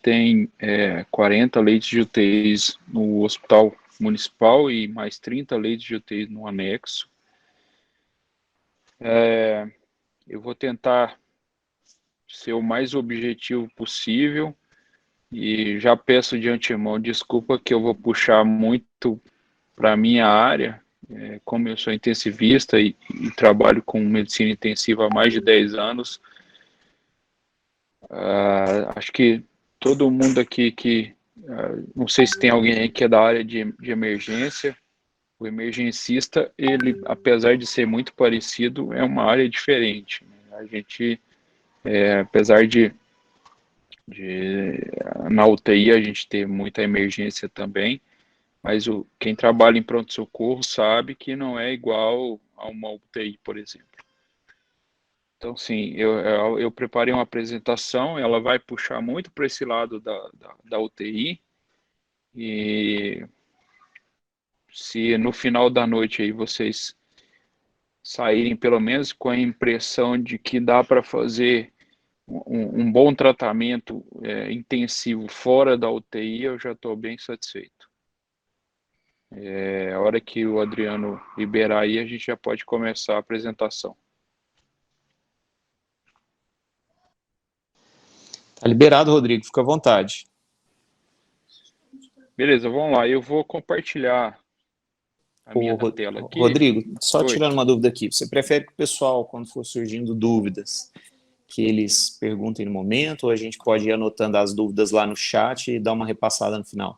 tem 40 leitos de UTIs no hospital municipal e mais 30 leitos de UTI no anexo. Eu vou tentar ser o mais objetivo possível e já peço de antemão desculpa que eu vou puxar muito para a minha área, como eu sou intensivista e trabalho com medicina intensiva há mais de 10 anos. Acho que todo mundo aqui não sei se tem alguém aí que é da área de emergência. O emergencista, ele, apesar de ser muito parecido, é uma área diferente, né? A gente, apesar na UTI a gente ter muita emergência também, mas quem trabalha em pronto-socorro sabe que não é igual a uma UTI, por exemplo. Então, sim, eu preparei uma apresentação, ela vai puxar muito para esse lado da UTI, e se no final da noite aí vocês saírem pelo menos com a impressão de que dá para fazer um bom tratamento intensivo fora da UTI, eu já estou bem satisfeito. A hora que o Adriano liberar aí, a gente já pode começar a apresentação. Tá liberado, Rodrigo, fica à vontade. Beleza, vamos lá. Eu vou compartilhar a minha tela aqui. Rodrigo, só Oi. tirando uma dúvida aqui, você prefere que o pessoal, quando for surgindo dúvidas, que eles perguntem no momento, ou a gente pode ir anotando as dúvidas lá no chat e dar uma repassada no final?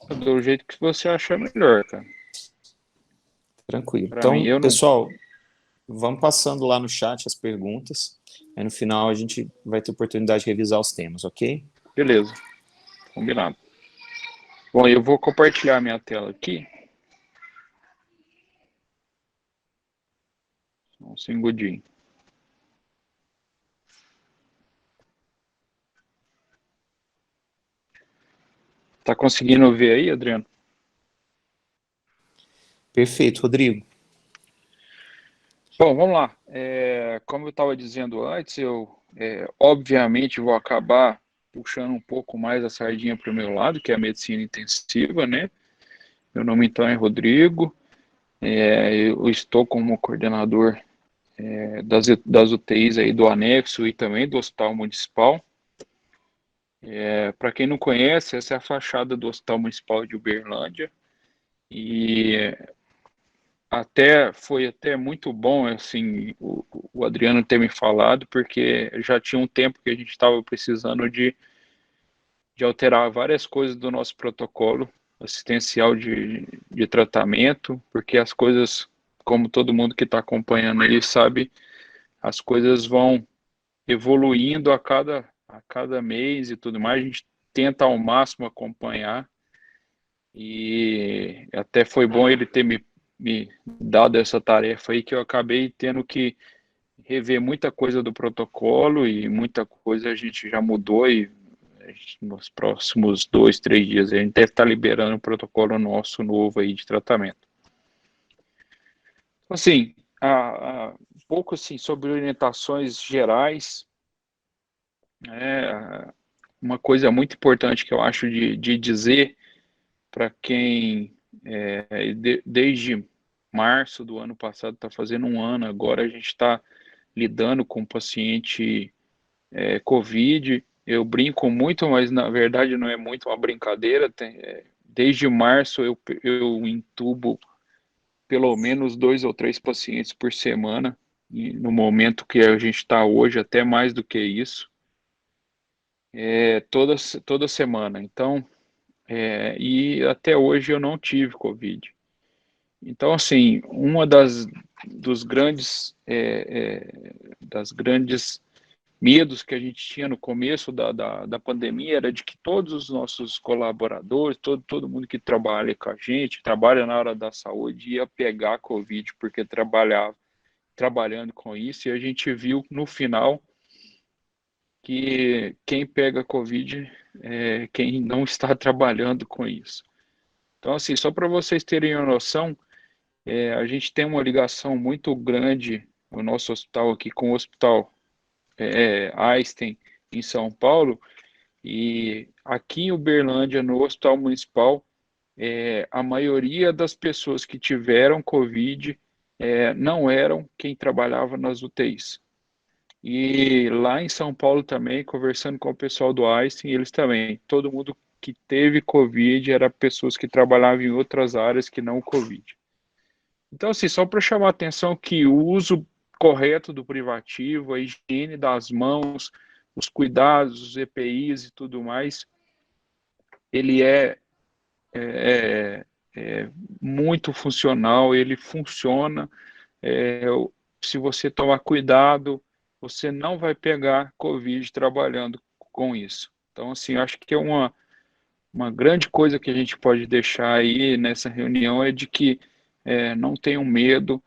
Do jeito que você achar melhor, cara. Tranquilo. Pra então, mim, pessoal, vamos passando lá no chat as perguntas, aí no final a gente vai ter oportunidade de revisar os temas, ok? Beleza, combinado. Bom, eu vou compartilhar a minha tela aqui. Um segundinho. Tá conseguindo ver aí, Adriano? Perfeito, Rodrigo. Bom, vamos lá. Como eu estava dizendo antes, eu obviamente vou acabar puxando um pouco mais a sardinha para o meu lado, que é a medicina intensiva, né? Meu nome então é Rodrigo, eu estou como coordenador das UTIs aí do anexo e também do Hospital Municipal. Para quem não conhece, essa é a fachada do Hospital Municipal de Uberlândia, e foi até muito bom assim o Adriano ter me falado, porque já tinha um tempo que a gente estava precisando de alterar várias coisas do nosso protocolo assistencial de tratamento, porque as coisas, como todo mundo que está acompanhando aí sabe, as coisas vão evoluindo a cada mês e tudo mais. A gente tenta ao máximo acompanhar, e até foi bom ele ter me dado essa tarefa aí, que eu acabei tendo que rever muita coisa do protocolo, e muita coisa a gente já mudou, e nos próximos 2, 3 dias a gente deve estar liberando o protocolo nosso novo aí de tratamento. Assim, um pouco assim sobre orientações gerais, uma coisa muito importante que eu acho de dizer para quem desde março do ano passado, está fazendo um ano agora, a gente está lidando com paciente COVID. Eu brinco muito, mas na verdade não é muito uma brincadeira. Desde março eu intubo pelo menos 2 ou 3 pacientes por semana, e no momento que a gente está hoje, até mais do que isso, toda semana. Então, e até hoje eu não tive COVID. Então, assim, uma dos grandes medos que a gente tinha no começo da pandemia era de que todos os nossos colaboradores, todo mundo que trabalha com a gente, trabalha na área da saúde, ia pegar Covid, porque trabalhando com isso, e a gente viu no final que quem pega Covid é quem não está trabalhando com isso. Então, assim, só para vocês terem uma noção, a gente tem uma ligação muito grande, o nosso hospital aqui, com o Hospital Einstein, em São Paulo, E aqui em Uberlândia, no Hospital Municipal, a maioria das pessoas que tiveram Covid não eram quem trabalhava nas UTIs. E lá em São Paulo também, conversando com o pessoal do Einstein, eles também, todo mundo que teve Covid era pessoas que trabalhavam em outras áreas que não o Covid. Então, assim, só para chamar a atenção que o uso correto do privativo, a higiene das mãos, os cuidados, os EPIs e tudo mais, ele é, é muito funcional, ele funciona. É, se você tomar cuidado, você não vai pegar Covid trabalhando com isso. Então, assim, acho que é uma grande coisa que a gente pode deixar aí nessa reunião é de que não tenham medo.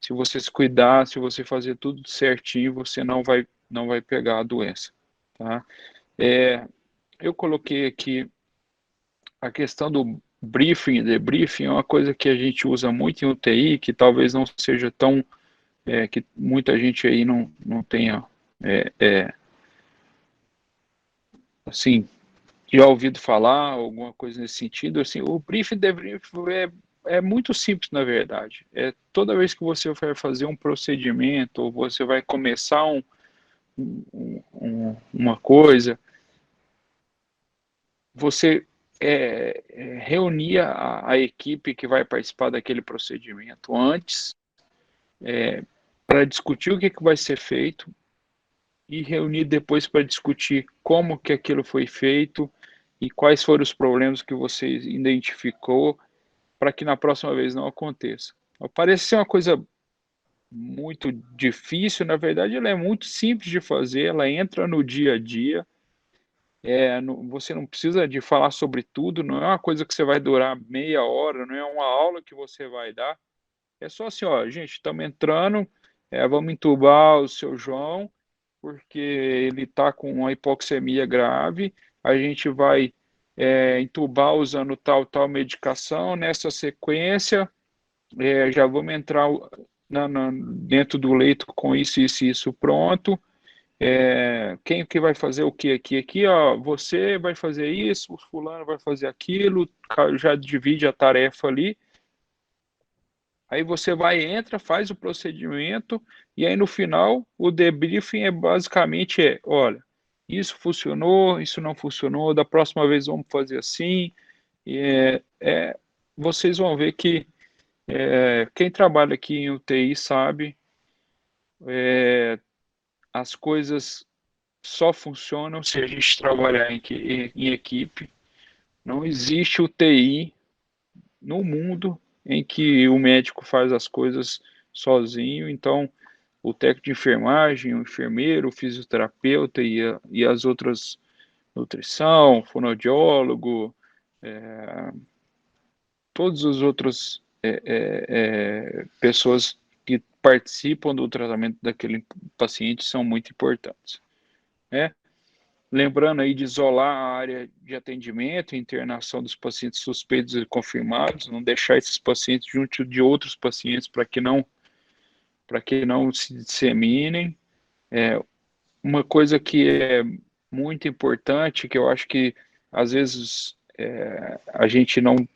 Se você se cuidar, se você fazer tudo certinho, você não vai pegar a doença, tá? Eu coloquei aqui a questão do briefing, debriefing, é uma coisa que a gente usa muito em UTI, que talvez não seja tão, que muita gente aí não tenha, assim, já ouvido falar, alguma coisa nesse sentido. Assim, o briefing, debriefing é muito simples, na verdade. Toda vez que você vai fazer um procedimento, ou você vai começar uma coisa, você reunir a equipe que vai participar daquele procedimento antes, para discutir o que vai ser feito, e reunir depois para discutir como que aquilo foi feito e quais foram os problemas que você identificou para que na próxima vez não aconteça. Parece ser uma coisa muito difícil, na verdade ela é muito simples de fazer, ela entra no dia a dia, você não precisa de falar sobre tudo, não é uma coisa que você vai durar meia hora, não é uma aula que você vai dar, é só assim, ó, gente, estamos entrando, vamos entubar o seu João, porque ele está com uma hipoxemia grave, a gente vai entubar usando tal medicação, nessa sequência, já vamos entrar dentro do leito com isso, isso e isso pronto, quem que vai fazer o que aqui, ó, você vai fazer isso, o fulano vai fazer aquilo, já divide a tarefa ali, aí você vai, entra, faz o procedimento, e aí no final o debriefing basicamente olha, isso funcionou, isso não funcionou, da próxima vez vamos fazer assim, e vocês vão ver que quem trabalha aqui em UTI sabe, as coisas só funcionam se a gente trabalhar em equipe, não existe UTI no mundo em que o médico faz as coisas sozinho, então o técnico de enfermagem, o enfermeiro, o fisioterapeuta e as outras, nutrição, fonoaudiólogo, todos os outros pessoas que participam do tratamento daquele paciente são muito importantes, né? Lembrando aí de isolar a área de atendimento e internação dos pacientes suspeitos e confirmados, não deixar esses pacientes junto de outros pacientes para que não se disseminem. Uma coisa que é muito importante, que eu acho que às vezes a gente não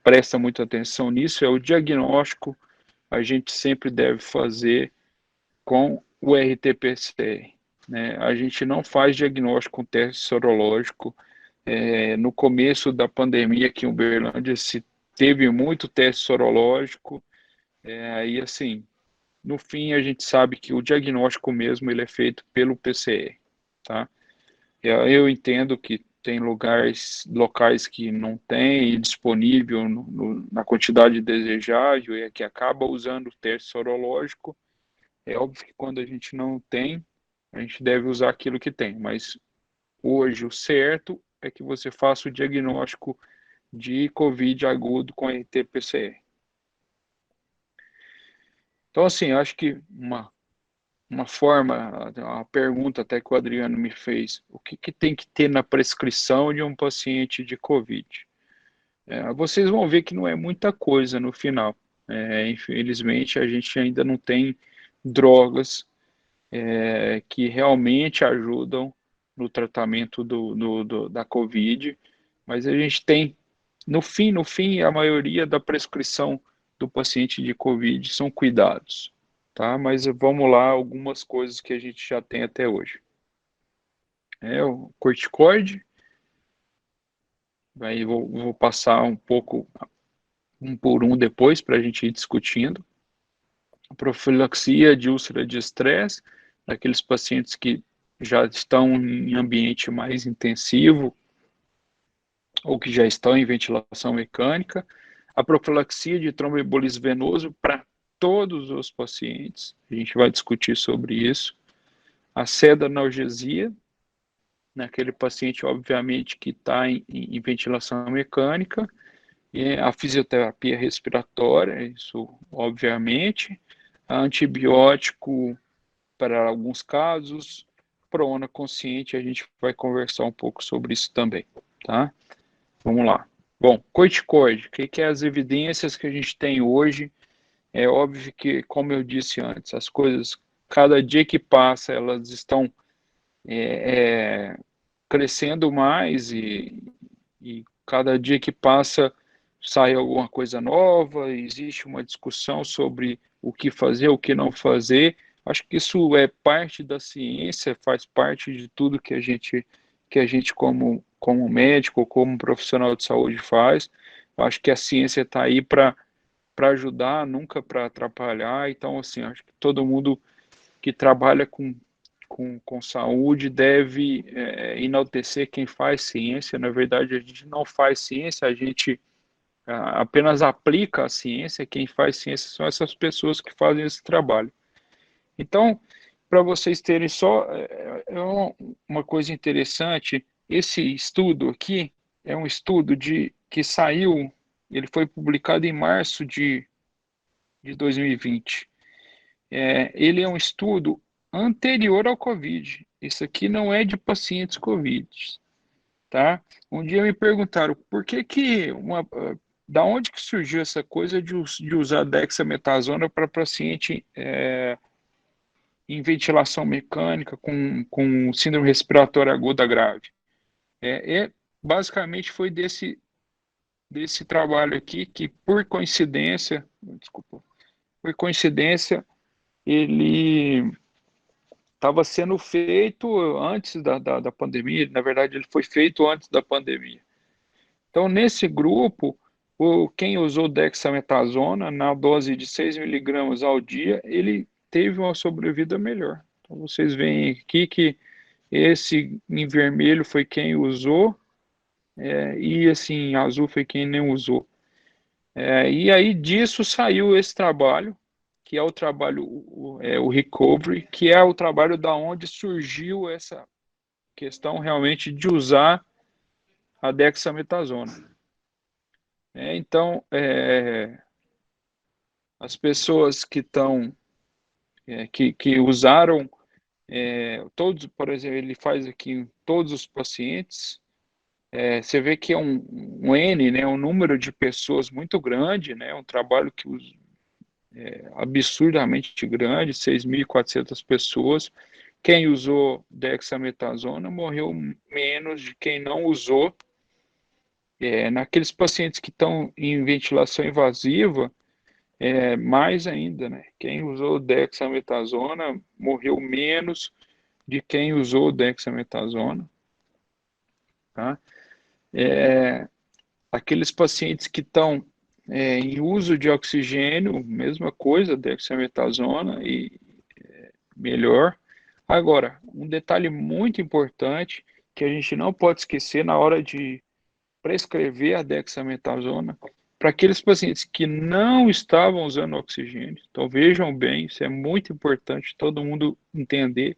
presta muita atenção nisso, é o diagnóstico. A gente sempre deve fazer com o RT-PCR, né? A gente não faz diagnóstico com teste sorológico. No começo da pandemia aqui em Uberlândia se teve muito teste sorológico, aí assim, no fim a gente sabe que o diagnóstico mesmo ele é feito pelo PCR, tá? Eu entendo que tem locais que não tem disponível na quantidade desejável e que acaba usando o teste sorológico. É óbvio que quando a gente não tem, a gente deve usar aquilo que tem, mas hoje o certo é que você faça o diagnóstico de COVID agudo com RT-PCR. Então, assim, acho que uma forma, uma pergunta até que o Adriano me fez, o que tem que ter na prescrição de um paciente de COVID? Vocês vão ver que não é muita coisa no final. Infelizmente, a gente ainda não tem drogas que realmente ajudam no tratamento da COVID, mas a gente tem, no fim, a maioria da prescrição do paciente de COVID são cuidados, tá? Mas vamos lá, algumas coisas que a gente já tem até hoje. O corticoide, aí vou passar um pouco, um por um depois, para a gente ir discutindo. A profilaxia de úlcera de estresse, daqueles pacientes que já estão em ambiente mais intensivo, ou que já estão em ventilação mecânica. A profilaxia de tromboembolismo venoso para todos os pacientes, a gente vai discutir sobre isso. A sedanalgesia, naquele paciente, obviamente, que está em ventilação mecânica. E a fisioterapia respiratória, isso, obviamente. A antibiótico para alguns casos. Prona consciente, a gente vai conversar um pouco sobre isso também, tá? Vamos lá. Bom, corticoide, o que é as evidências que a gente tem hoje? É óbvio que, como eu disse antes, as coisas, cada dia que passa, elas estão crescendo mais e cada dia que passa sai alguma coisa nova, existe uma discussão sobre o que fazer, o que não fazer. Acho que isso é parte da ciência, faz parte de tudo que a gente como médico, como profissional de saúde faz. Acho que a ciência está aí para ajudar, nunca para atrapalhar. Então, assim, acho que todo mundo que trabalha com saúde deve enaltecer quem faz ciência. Na verdade, a gente não faz ciência, a gente apenas aplica a ciência. Quem faz ciência são essas pessoas que fazem esse trabalho. Então, para vocês terem só uma coisa interessante, esse estudo aqui é um estudo que saiu, ele foi publicado em março de 2020. Ele é um estudo anterior ao COVID. Isso aqui não é de pacientes COVID, tá? Um dia me perguntaram por que da onde que surgiu essa coisa de usar dexametasona para paciente em ventilação mecânica com síndrome respiratória aguda grave. Basicamente foi desse trabalho aqui que, por coincidência, ele estava sendo feito antes da pandemia. Na verdade, ele foi feito antes da pandemia. Então, nesse grupo, quem usou dexametasona na dose de 6 miligramas ao dia, ele teve uma sobrevida melhor. Então, vocês veem aqui que esse em vermelho foi quem usou, e assim, em azul foi quem não usou. E aí disso saiu esse trabalho, que é o trabalho, o Recovery, que é o trabalho da onde surgiu essa questão realmente de usar a dexametasona. Então, as pessoas que estão, que usaram, todos, por exemplo, ele faz aqui em todos os pacientes, você vê que é um N, né, um número de pessoas muito grande, né, um trabalho que absurdamente grande, 6.400 pessoas. Quem usou dexametasona morreu menos de quem não usou. Naqueles pacientes que estão em ventilação invasiva, mais ainda, né? Quem usou dexametasona morreu menos de quem usou dexametasona, tá? Aqueles pacientes que estão em uso de oxigênio, mesma coisa, dexametasona e melhor. Agora, um detalhe muito importante que a gente não pode esquecer na hora de prescrever a dexametasona para aqueles pacientes que não estavam usando oxigênio. Então vejam bem, isso é muito importante todo mundo entender.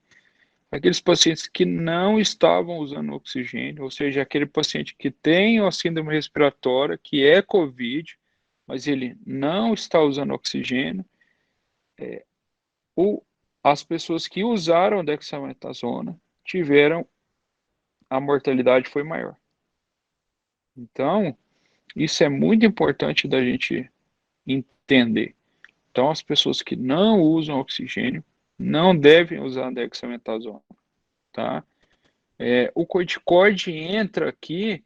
Aqueles pacientes que não estavam usando oxigênio, ou seja, aquele paciente que tem a síndrome respiratória, que é COVID, mas ele não está usando oxigênio, ou as pessoas que usaram dexametasona tiveram, a mortalidade foi maior. Então, isso é muito importante da gente entender. Então, as pessoas que não usam oxigênio não devem usar dexametasona, tá? O corticoide entra aqui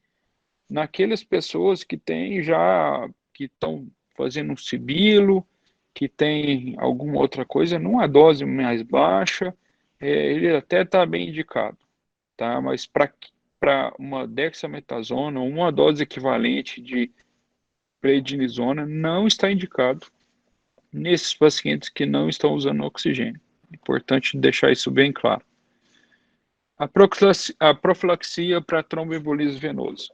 naquelas pessoas que que estão fazendo um sibilo, que tem alguma outra coisa, numa dose mais baixa, ele até está bem indicado, tá? Mas para uma dexametasona, uma dose equivalente de prednisona, não está indicado nesses pacientes que não estão usando oxigênio. Importante deixar isso bem claro. A profilaxia para tromboembolismo venoso.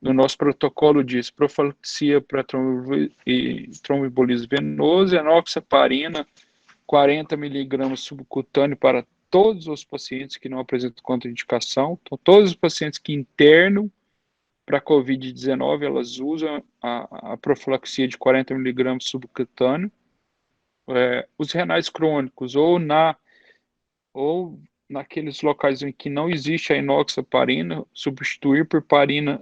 No nosso protocolo diz profilaxia para tromboembolismo venoso, enoxaparina, 40 mg subcutâneo para todos os pacientes que não apresentam contraindicação. Então, todos os pacientes que internam para COVID-19, elas usam a profilaxia de 40 mg subcutâneo. Os renais crônicos, ou naqueles locais em que não existe a enoxaparina, substituir por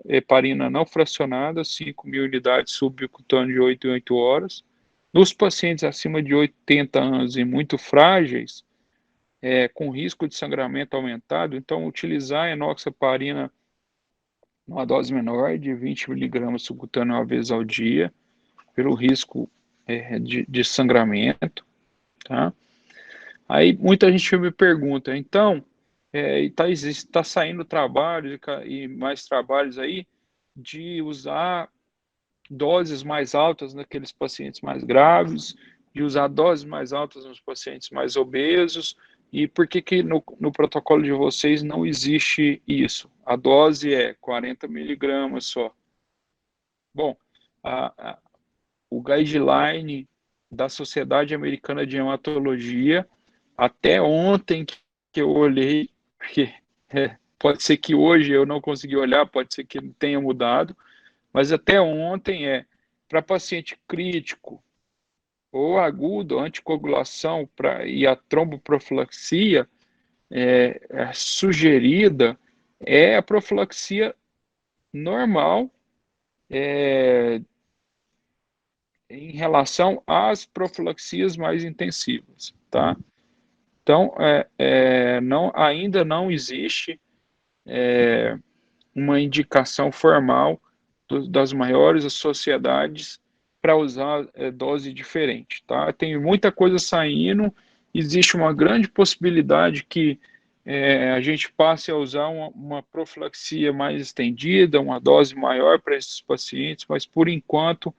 heparina não fracionada, 5.000 unidades subcutâneo de 8 em 8 horas. Nos pacientes acima de 80 anos e muito frágeis, com risco de sangramento aumentado, então utilizar a enoxaparina numa dose menor, de 20 mg subcutâneo uma vez ao dia, pelo risco de sangramento, tá? Aí muita gente me pergunta, então, está saindo trabalhos e mais trabalhos aí de usar doses mais altas naqueles pacientes mais graves, de usar doses mais altas nos pacientes mais obesos, e por que no protocolo de vocês não existe isso? A dose é 40 mg só. Bom, o guideline da Sociedade Americana de Hematologia, até ontem que eu olhei, porque pode ser que hoje eu não consegui olhar, pode ser que tenha mudado, mas até ontem para paciente crítico ou agudo, anticoagulação e a tromboprofilaxia sugerida é a profilaxia normal em relação às profilaxias mais intensivas, tá? Então, ainda não existe uma indicação formal das maiores sociedades para usar dose diferente, tá? Tem muita coisa saindo, existe uma grande possibilidade que a gente passe a usar uma profilaxia mais estendida, uma dose maior para esses pacientes, mas por enquanto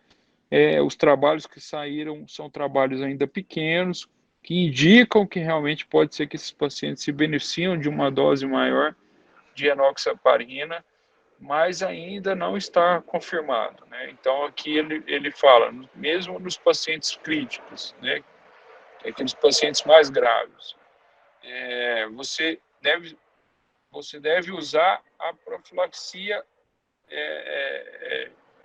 os trabalhos que saíram são trabalhos ainda pequenos, que indicam que realmente pode ser que esses pacientes se beneficiam de uma dose maior de enoxaparina, mas ainda não está confirmado, né? Então aqui ele fala, mesmo nos pacientes críticos, né, aqueles pacientes mais graves, você deve usar a profilaxia,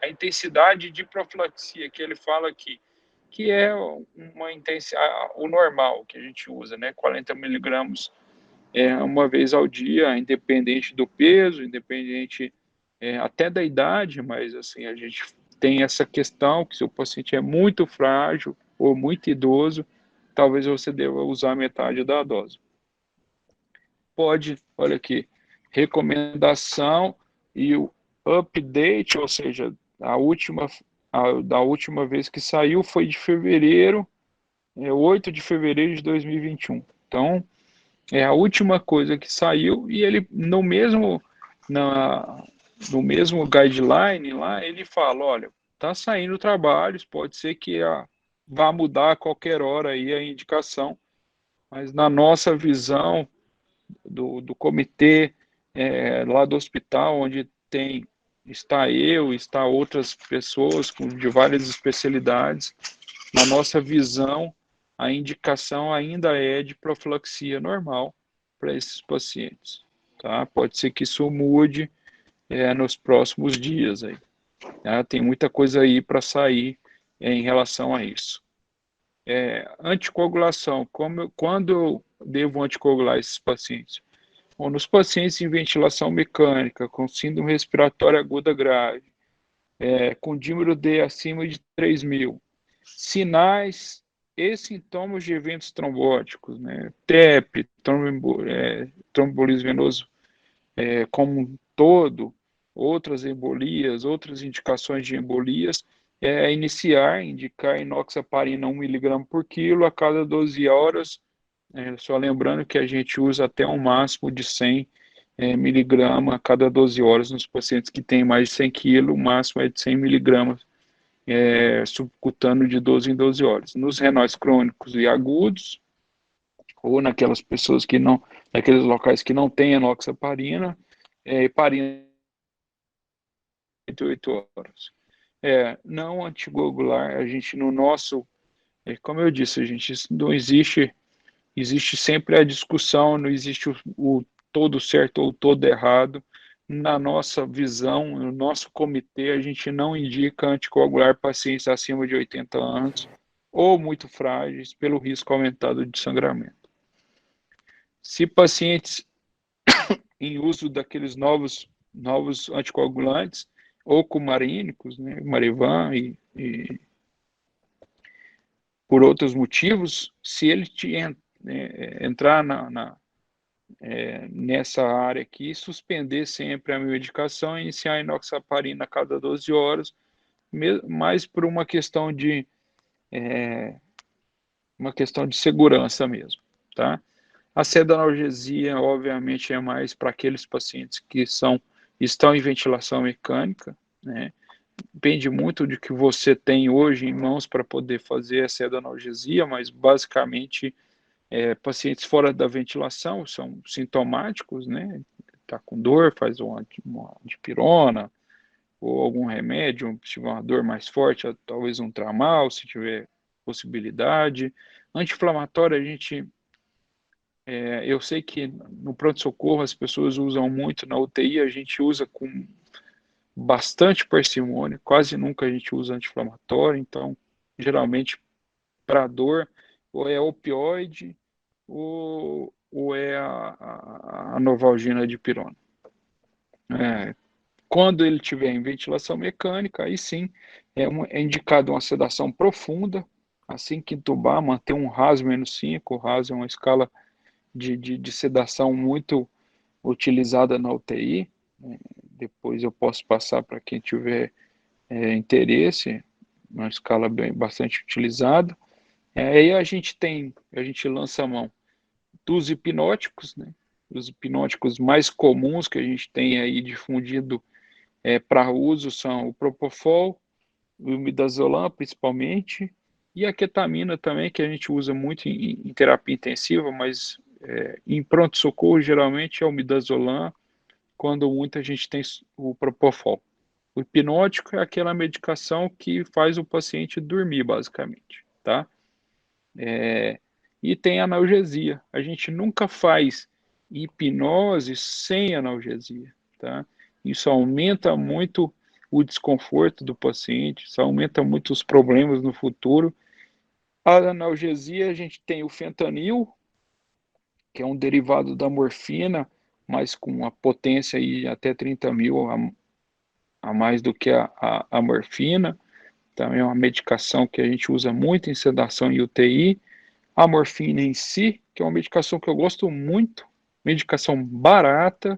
a intensidade de profilaxia que ele fala aqui, que é uma intensidade, o normal que a gente usa, né, 40 miligramas uma vez ao dia, independente do peso, independente até da idade, mas assim, a gente tem essa questão que se o paciente é muito frágil ou muito idoso, talvez você deva usar metade da dose. Olha aqui, recomendação e o update, ou seja, da última vez que saiu foi de fevereiro, 8 de fevereiro de 2021. Então, é a última coisa que saiu, e ele no mesmo guideline lá, ele fala, olha, tá saindo trabalhos, pode ser que vá mudar a qualquer hora aí a indicação, mas na nossa visão do comitê lá do hospital, onde está outras pessoas de várias especialidades, na nossa visão, a indicação ainda é de profilaxia normal para esses pacientes, tá? Pode ser que isso mude nos próximos dias aí, tá? Tem muita coisa aí para sair em relação a isso. Anticoagulação, quando eu devo anticoagular esses pacientes? Bom, nos pacientes em ventilação mecânica, com síndrome respiratória aguda grave, com dímero D acima de 3.000, sinais e sintomas de eventos trombóticos, né? TEP, trombolismo venoso como um todo, outras embolias, outras indicações de embolias, indicar inoxaparina 1 mg por quilo a cada 12 horas, só lembrando que a gente usa até um máximo de 100 miligramas a cada 12 horas nos pacientes que têm mais de 100 quilos, o máximo é de 100 miligramas subcutâneo de 12 em 12 horas. Nos renais crônicos e agudos, ou naquelas pessoas que não, naqueles locais que não têm enoxaparina, heparina 8 horas. Não anticoagular, a gente no nosso, como eu disse, a gente não existe sempre a discussão, não existe o todo certo ou todo errado. Na nossa visão, no nosso comitê, a gente não indica anticoagular pacientes acima de 80 anos ou muito frágeis pelo risco aumentado de sangramento. Se pacientes em uso daqueles novos anticoagulantes ou cumarínicos, né, Marivan e por outros motivos, se ele entrar nessa área aqui, suspender sempre a medicação e iniciar a enoxaparina a cada 12 horas, mais por uma questão de segurança mesmo, tá? A sedanalgesia, obviamente, é mais para aqueles pacientes que estão em ventilação mecânica, né? Depende muito de que você tem hoje em mãos para poder fazer a sedanalgesia, mas basicamente pacientes fora da ventilação são sintomáticos, né? Tá com dor, faz uma dipirona ou algum remédio, se tiver uma dor mais forte, talvez um tramal, se tiver possibilidade. Anti-inflamatório, eu sei que no pronto-socorro as pessoas usam muito, na UTI a gente usa com bastante parcimônia, quase nunca a gente usa anti-inflamatório, então geralmente para dor ou é opioide ou é a Novalgina dipirona. Quando ele tiver em ventilação mecânica, aí sim é indicado uma sedação profunda, assim que entubar, manter um RAS -5, o RAS é uma escala de sedação muito utilizada na UTI, depois eu posso passar para quem tiver interesse, uma escala bastante utilizada. Aí a gente lança a mão dos hipnóticos, né? Os hipnóticos mais comuns que a gente tem aí difundido para uso são o Propofol, o Midazolam principalmente, e a ketamina também, que a gente usa muito em terapia intensiva, mas em pronto-socorro geralmente é o Midazolam, quando muita gente tem o Propofol. O hipnótico é aquela medicação que faz o paciente dormir, basicamente, tá? E tem analgesia. A gente nunca faz hipnose sem analgesia, tá? Isso aumenta muito o desconforto do paciente, isso aumenta muito os problemas no futuro. A analgesia, a gente tem o fentanil, que é um derivado da morfina, mas com uma potência aí até 30 mil a mais do que a morfina. Também é uma medicação que a gente usa muito em sedação e UTI. A morfina em si, que é uma medicação que eu gosto muito, medicação barata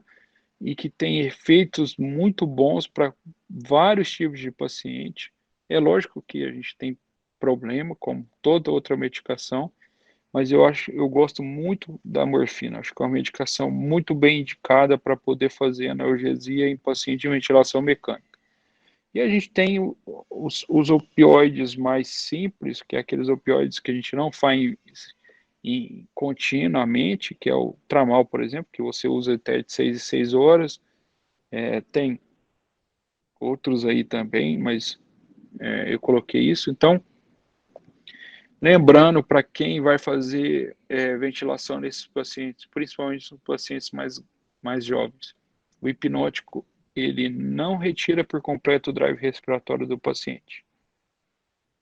e que tem efeitos muito bons para vários tipos de paciente. É lógico que a gente tem problema, como toda outra medicação, mas eu gosto muito da morfina. Acho que é uma medicação muito bem indicada para poder fazer analgesia em paciente de ventilação mecânica. E a gente tem os opioides mais simples, que é aqueles opioides que a gente não faz continuamente, que é o tramal, por exemplo, que você usa até de 6 em 6 horas. Tem outros aí também, mas eu coloquei isso. Então, lembrando para quem vai fazer ventilação nesses pacientes, principalmente nos pacientes mais jovens, o hipnótico ele não retira por completo o drive respiratório do paciente.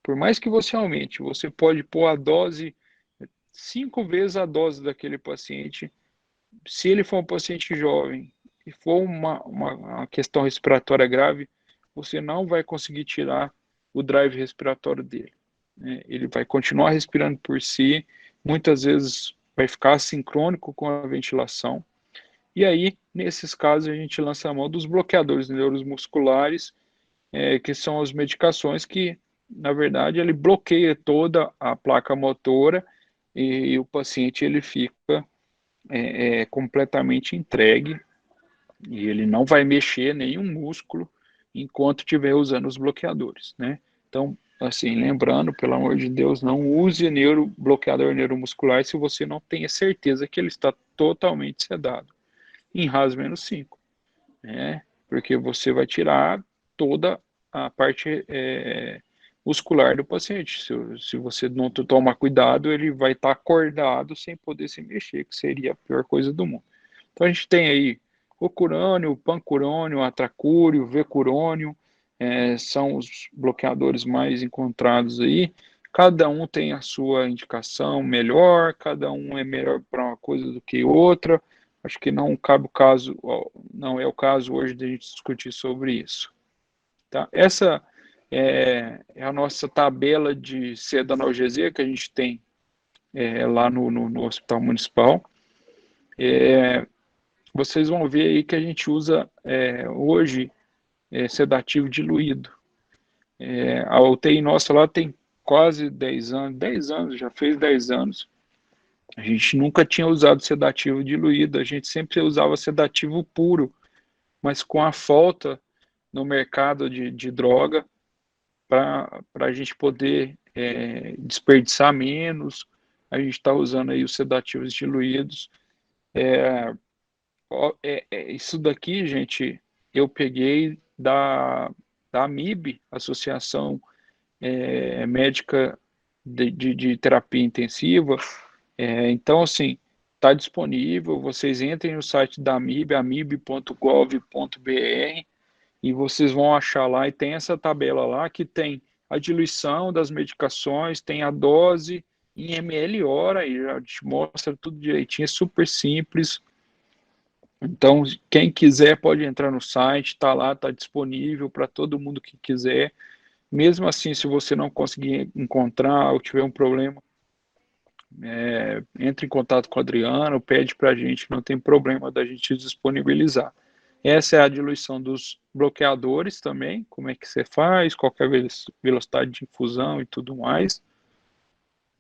Por mais que você aumente, você pode pôr a dose 5 vezes a dose daquele paciente. Se ele for um paciente jovem e for uma questão respiratória grave, você não vai conseguir tirar o drive respiratório dele. né? Ele vai continuar respirando por si, muitas vezes vai ficar assincrônico com a ventilação, e aí, nesses casos, a gente lança a mão dos bloqueadores neuromusculares, que são as medicações que, na verdade, ele bloqueia toda a placa motora e o paciente ele fica completamente entregue e ele não vai mexer nenhum músculo enquanto estiver usando os bloqueadores, né? Então, assim, lembrando, pelo amor de Deus, não use bloqueador neuromuscular se você não tem a certeza que ele está totalmente sedado, em RAS menos 5, né? Porque você vai tirar toda a parte muscular do paciente. Se você não tomar cuidado, ele vai estar acordado sem poder se mexer, que seria a pior coisa do mundo. Então a gente tem aí rocurônio, pancurônio, atracúrio, vecurônio, são os bloqueadores mais encontrados aí. Cada um tem a sua indicação melhor, cada um é melhor para uma coisa do que outra. Acho que não cabe o caso, não é o caso hoje de a gente discutir sobre isso. Tá? Essa é a nossa tabela de sedanalgesia que a gente tem lá no Hospital Municipal. Vocês vão ver aí que a gente usa hoje sedativo diluído. A UTI nossa lá tem quase 10 anos, já fez 10 anos. A gente nunca tinha usado sedativo diluído, a gente sempre usava sedativo puro, mas com a falta no mercado de droga, para a gente poder desperdiçar menos, a gente está usando aí os sedativos diluídos. Isso daqui, gente, eu peguei da AMIB, Associação Médica de Terapia Intensiva. Então, assim, está disponível, vocês entrem no site da AMIB, amib.gov.br, e vocês vão achar lá, e tem essa tabela lá que tem a diluição das medicações, tem a dose em ml hora, e já te mostra tudo direitinho, é super simples. Então, quem quiser pode entrar no site, está lá, está disponível para todo mundo que quiser. Mesmo assim, se você não conseguir encontrar ou tiver um problema, entre em contato com o Adriano, pede para a gente, não tem problema da gente disponibilizar. Essa é a diluição dos bloqueadores também, como é que você faz, qual é a velocidade de infusão e tudo mais.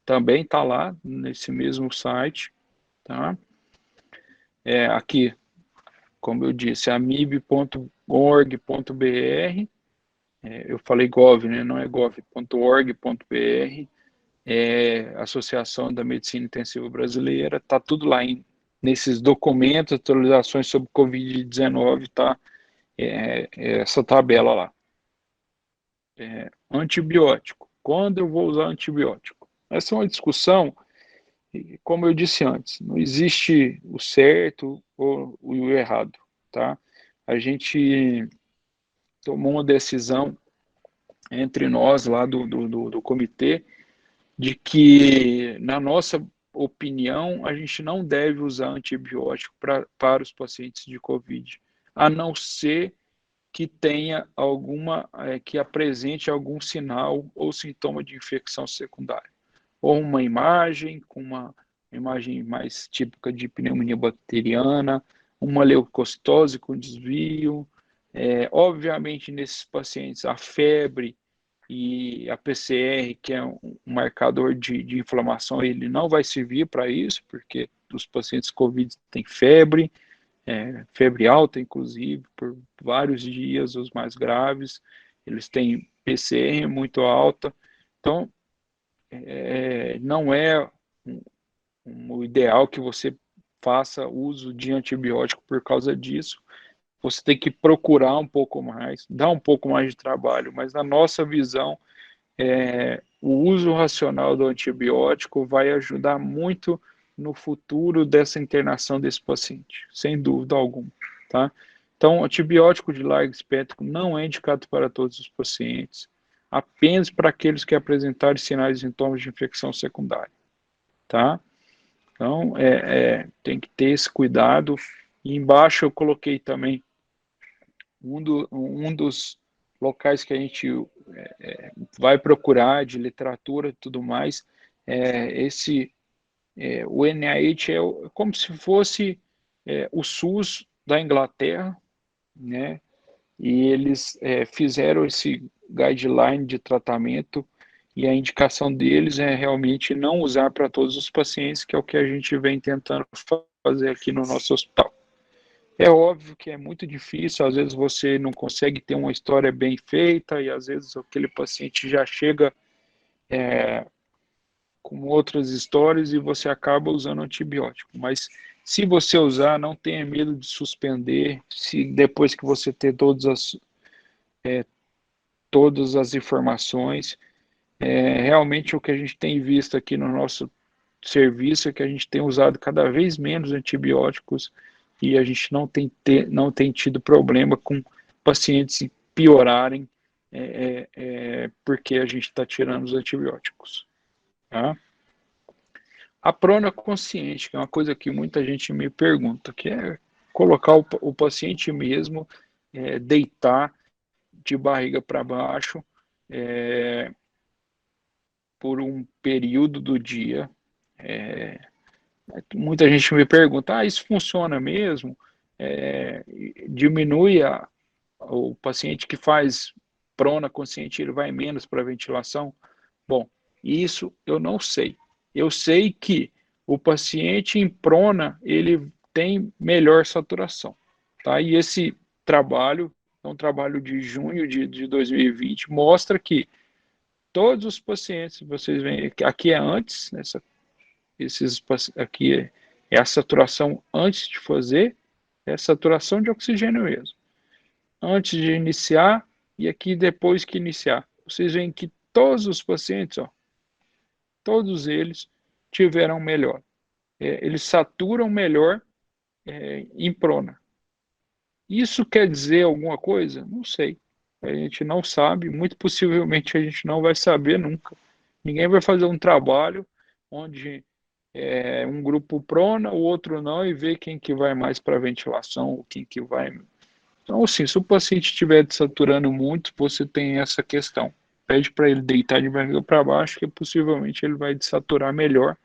Também está lá nesse mesmo site, tá? Aqui, como eu disse, amib.org.br, eu falei gov, né? Não é gov.org.br, Associação da Medicina Intensiva Brasileira, está tudo lá nesses documentos, atualizações sobre Covid-19, tá? Essa tabela lá. Antibiótico. Quando eu vou usar antibiótico? Essa é uma discussão, como eu disse antes, não existe o certo ou o errado, tá? A gente tomou uma decisão entre nós lá do comitê de que, na nossa opinião, a gente não deve usar antibiótico para os pacientes de Covid, a não ser que tenha que apresente algum sinal ou sintoma de infecção secundária. Ou uma imagem, com uma imagem mais típica de pneumonia bacteriana, uma leucocitose com desvio. Obviamente, nesses pacientes, a febre e a PCR, que é um marcador de inflamação, ele não vai servir para isso, porque os pacientes COVID têm febre, febre alta, inclusive, por vários dias, os mais graves, eles têm PCR muito alta, então não é o ideal que você faça uso de antibiótico por causa disso. Você tem que procurar um pouco mais, dar um pouco mais de trabalho, mas na nossa visão, o uso racional do antibiótico vai ajudar muito no futuro dessa internação desse paciente, sem dúvida alguma, tá? Então, antibiótico de largo espectro não é indicado para todos os pacientes, apenas para aqueles que apresentarem sinais e sintomas de infecção secundária, tá? Então, tem que ter esse cuidado. E embaixo eu coloquei também um dos locais que a gente vai procurar de literatura e tudo mais, o NIH é como se fosse o SUS da Inglaterra, né? E eles fizeram esse guideline de tratamento e a indicação deles é realmente não usar para todos os pacientes, que é o que a gente vem tentando fazer aqui no nosso hospital. É óbvio que é muito difícil, às vezes você não consegue ter uma história bem feita e às vezes aquele paciente já chega com outras histórias e você acaba usando antibiótico. Mas se você usar, não tenha medo de suspender, se depois que você ter todas as informações, realmente o que a gente tem visto aqui no nosso serviço é que a gente tem usado cada vez menos antibióticos e a gente não tem tido problema com pacientes piorarem porque a gente está tirando os antibióticos. Tá? A prona consciente, que é uma coisa que muita gente me pergunta, que é colocar o paciente mesmo, deitar de barriga para baixo por um período do dia. Muita gente me pergunta, isso funciona mesmo? Diminui o paciente que faz prona consciente, ele vai menos para ventilação? Bom, isso eu não sei. Eu sei que o paciente em prona, ele tem melhor saturação, tá? E esse trabalho, é um trabalho de junho de 2020, mostra que todos os pacientes, vocês veem, aqui é antes, aqui é a saturação antes de fazer, é a saturação de oxigênio mesmo. Antes de iniciar e aqui depois que iniciar. Vocês veem que todos os pacientes, todos eles tiveram melhor. Eles saturam melhor em prona. Isso quer dizer alguma coisa? Não sei. A gente não sabe, muito possivelmente a gente não vai saber nunca. Ninguém vai fazer um trabalho onde um grupo prona, o outro não, e ver quem que vai mais para ventilação, quem que vai... Então, assim, se o paciente estiver saturando muito, você tem essa questão. Pede para ele deitar de barriga para baixo, que possivelmente ele vai desaturar melhor.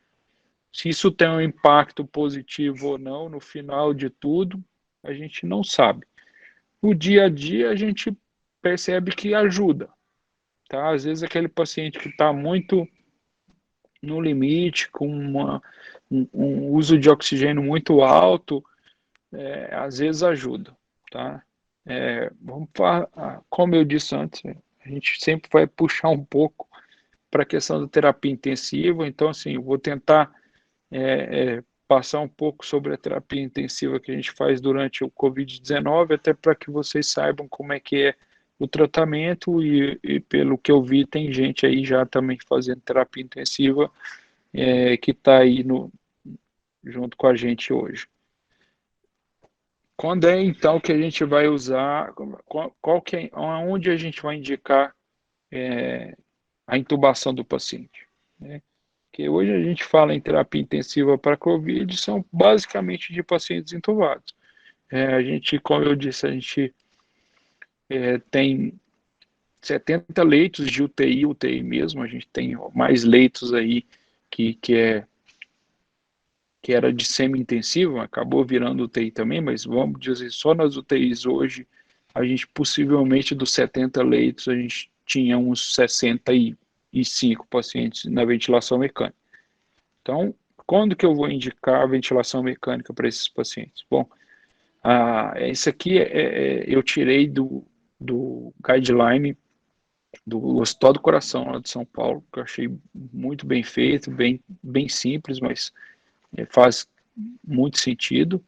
Se isso tem um impacto positivo ou não no final de tudo, a gente não sabe. No dia a dia, a gente percebe que ajuda. Tá? Às vezes, aquele paciente que está muito no limite, com um uso de oxigênio muito alto, às vezes ajuda. Tá? Vamos falar, como eu disse antes, a gente sempre vai puxar um pouco para a questão da terapia intensiva, então, assim, eu vou tentar passar um pouco sobre a terapia intensiva que a gente faz durante o Covid-19, até para que vocês saibam como é que é o tratamento e pelo que eu vi, tem gente aí já também fazendo terapia intensiva que está aí junto com a gente hoje. Quando é então que a gente vai usar, onde a gente vai indicar a intubação do paciente? Né? Porque hoje a gente fala em terapia intensiva para COVID, são basicamente de pacientes intubados. A gente, como eu disse, a gente tem 70 leitos de UTI mesmo, a gente tem mais leitos aí que era de semi-intensivo, acabou virando UTI também, mas vamos dizer, só nas UTIs hoje, a gente possivelmente dos 70 leitos, a gente tinha uns 65 pacientes na ventilação mecânica. Então, quando que eu vou indicar a ventilação mecânica para esses pacientes? Bom, isso aqui eu tirei do guideline do Hospital do Coração, lá de São Paulo, que eu achei muito bem feito, bem simples, mas faz muito sentido.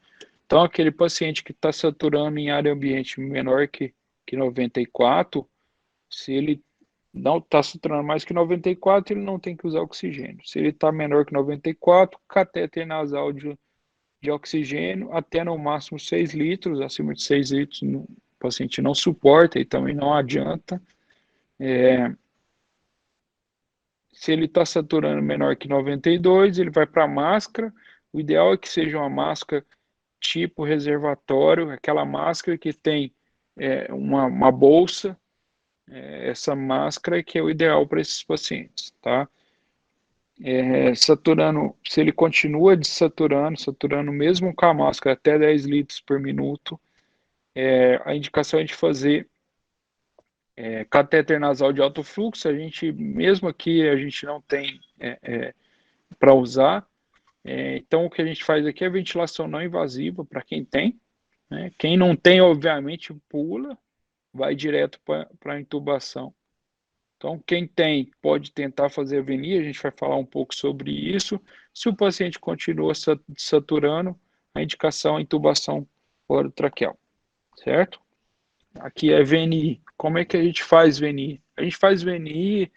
Então, aquele paciente que está saturando em área ambiente menor que 94, se ele não está saturando mais que 94, ele não tem que usar oxigênio. Se ele está menor que 94, catéter nasal de oxigênio até no máximo 6 litros, acima de 6 litros o paciente não suporta e também não adianta. Se ele está saturando menor que 92, ele vai para a máscara. O ideal é que seja uma máscara tipo reservatório, aquela máscara que tem uma bolsa essa máscara que é o ideal para esses pacientes, tá? Saturando, se ele continua saturando mesmo com a máscara até 10 litros por minuto, a indicação é de fazer catéter nasal de alto fluxo. A gente, mesmo aqui, a gente não tem para usar. Então, o que a gente faz aqui é ventilação não invasiva para quem tem, né? Quem não tem, obviamente, pula, vai direto para a intubação. Então, quem tem pode tentar fazer a VNI, a gente vai falar um pouco sobre isso. Se o paciente continua saturando, a indicação é intubação orotraqueal, certo? Aqui é VNI. Como é que a gente faz VNI? A gente faz VNI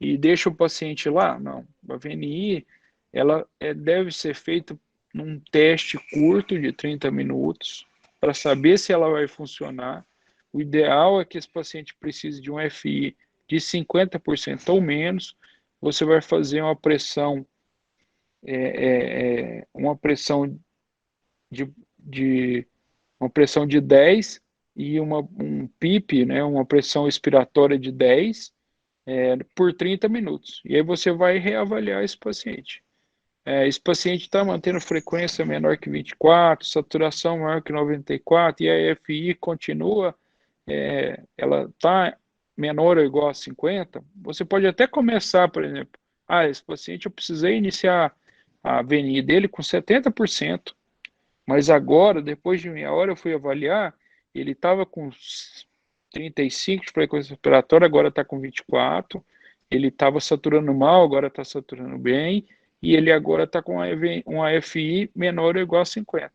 e deixa o paciente lá? Não. A VNI, ela deve ser feita num teste curto de 30 minutos para saber se ela vai funcionar. O ideal é que esse paciente precise de um FI de 50% ou menos. Você vai fazer uma pressão de 10 e um PIP, né, uma pressão expiratória de 10 por 30 minutos. E aí você vai reavaliar esse paciente. Esse paciente está mantendo frequência menor que 24, saturação maior que 94, e a FI continua, ela está menor ou igual a 50, você pode até começar, por exemplo, esse paciente eu precisei iniciar a VNI dele com 70%, mas agora, depois de meia hora, eu fui avaliar, ele estava com 35 de frequência respiratória, agora está com 24, ele estava saturando mal, agora está saturando bem, e ele agora está com uma FI menor ou igual a 50.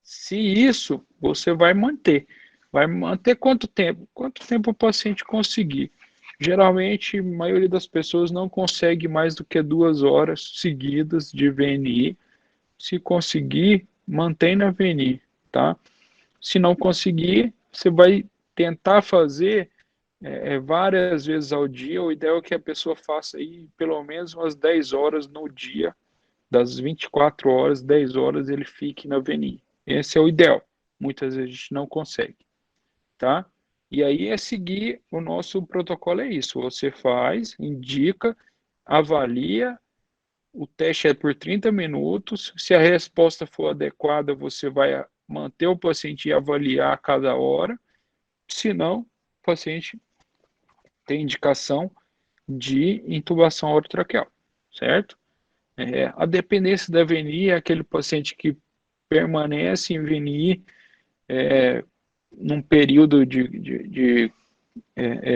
Se isso, você vai manter. Vai manter quanto tempo? Quanto tempo o paciente conseguir. Geralmente, a maioria das pessoas não consegue mais do que 2 horas seguidas de VNI. Se conseguir, mantém na VNI, tá? Se não conseguir, você vai tentar fazer várias vezes ao dia. O ideal é que a pessoa faça aí pelo menos umas 10 horas no dia, das 24 horas, 10 horas ele fique na VNI. Esse é o ideal. Muitas vezes a gente não consegue, tá? E aí é seguir o nosso protocolo, é isso. Você faz, indica, avalia, o teste é por 30 minutos. Se a resposta for adequada, você vai manter o paciente e avaliar a cada hora. Se não, o paciente tem indicação de intubação orotraqueal, certo? A dependência da VNI é aquele paciente que permanece em VNI num período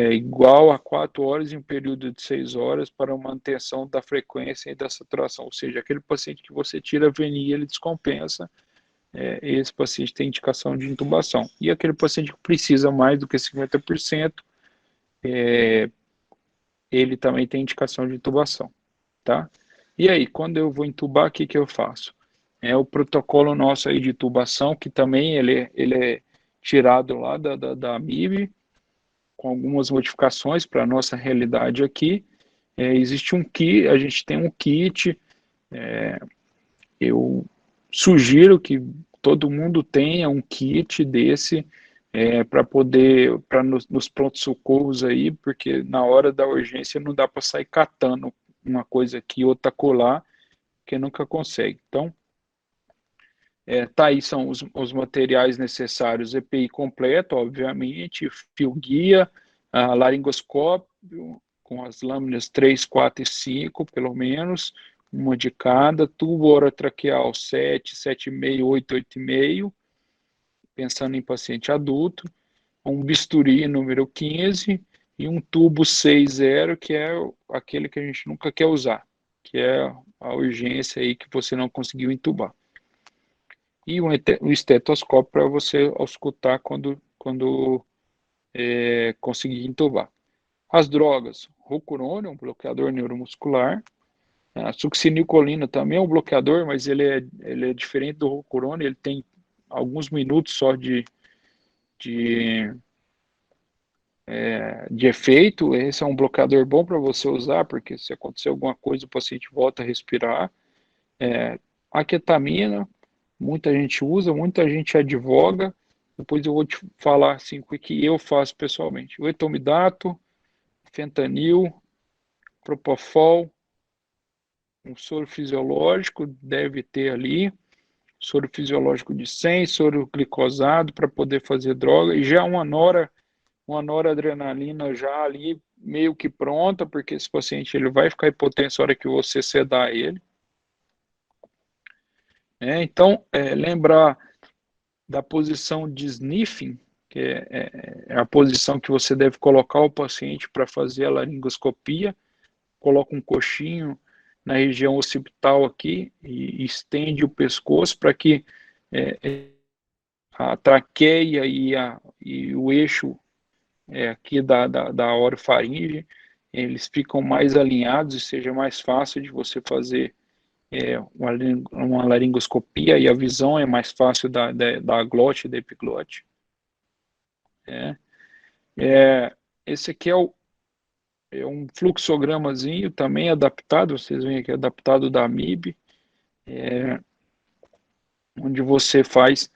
igual a 4 horas em um período de 6 horas para manutenção da frequência e da saturação, ou seja, aquele paciente que você tira a VNI, ele descompensa, esse paciente tem indicação de intubação. E aquele paciente que precisa mais do que 50%, ele também tem indicação de intubação, tá? E aí, quando eu vou intubar, o que eu faço? O protocolo nosso aí de intubação, que também ele é tirado lá da AMIB, com algumas modificações para a nossa realidade aqui. Existe um kit, a gente tem um kit, eu sugiro que todo mundo tenha um kit desse, para nos prontos-socorros aí, porque na hora da urgência não dá para sair catando uma coisa aqui, outra colar, que nunca consegue. Então, tá aí, são os materiais necessários, EPI completo, obviamente, fio guia, laringoscópio, com as lâminas 3, 4 e 5, pelo menos, uma de cada, tubo orotraqueal 7, 7,5, 8, 8,5, pensando em paciente adulto, um bisturi número 15 e um tubo 6,0, que é aquele que a gente nunca quer usar, que é a urgência aí que você não conseguiu entubar. E um estetoscópio para você auscultar quando conseguir entubar. As drogas, rocurônio, um bloqueador neuromuscular, a succinilcolina também é um bloqueador, mas ele é diferente do rocurônio, ele tem alguns minutos só de efeito. Esse é um bloqueador bom para você usar, porque se acontecer alguma coisa, o paciente volta a respirar. A ketamina, muita gente usa, muita gente advoga, Depois eu vou te falar assim, o que eu faço pessoalmente. O etomidato, fentanil, propofol, um soro fisiológico deve ter ali, soro fisiológico de 100, soro glicosado para poder fazer droga, e já uma noradrenalina já ali meio que pronta, porque esse paciente ele vai ficar hipotenso na hora que você sedar ele. Então, lembrar da posição de sniffing, que é a posição que você deve colocar o paciente para fazer a laringoscopia, coloca um coxinho na região occipital aqui e estende o pescoço para que a traqueia e o eixo aqui da orofaringe, eles ficam mais alinhados e seja mais fácil de você fazer uma laringoscopia e a visão é mais fácil da glote e da epiglote. Esse aqui é um fluxogramazinho também adaptado, vocês veem aqui, adaptado da MIB, onde você faz...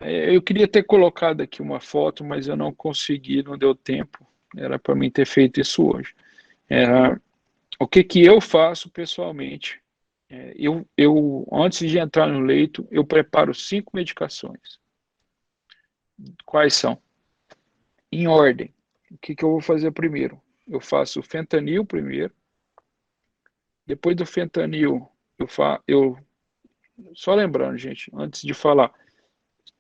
eu queria ter colocado aqui uma foto, mas eu não consegui, não deu tempo. Era para mim ter feito isso hoje. O que eu faço pessoalmente? Antes de entrar no leito, eu preparo 5 medicações. Quais são? Em ordem. O que eu vou fazer primeiro? Eu faço o fentanil primeiro. Depois do fentanil, só lembrando, gente, antes de falar,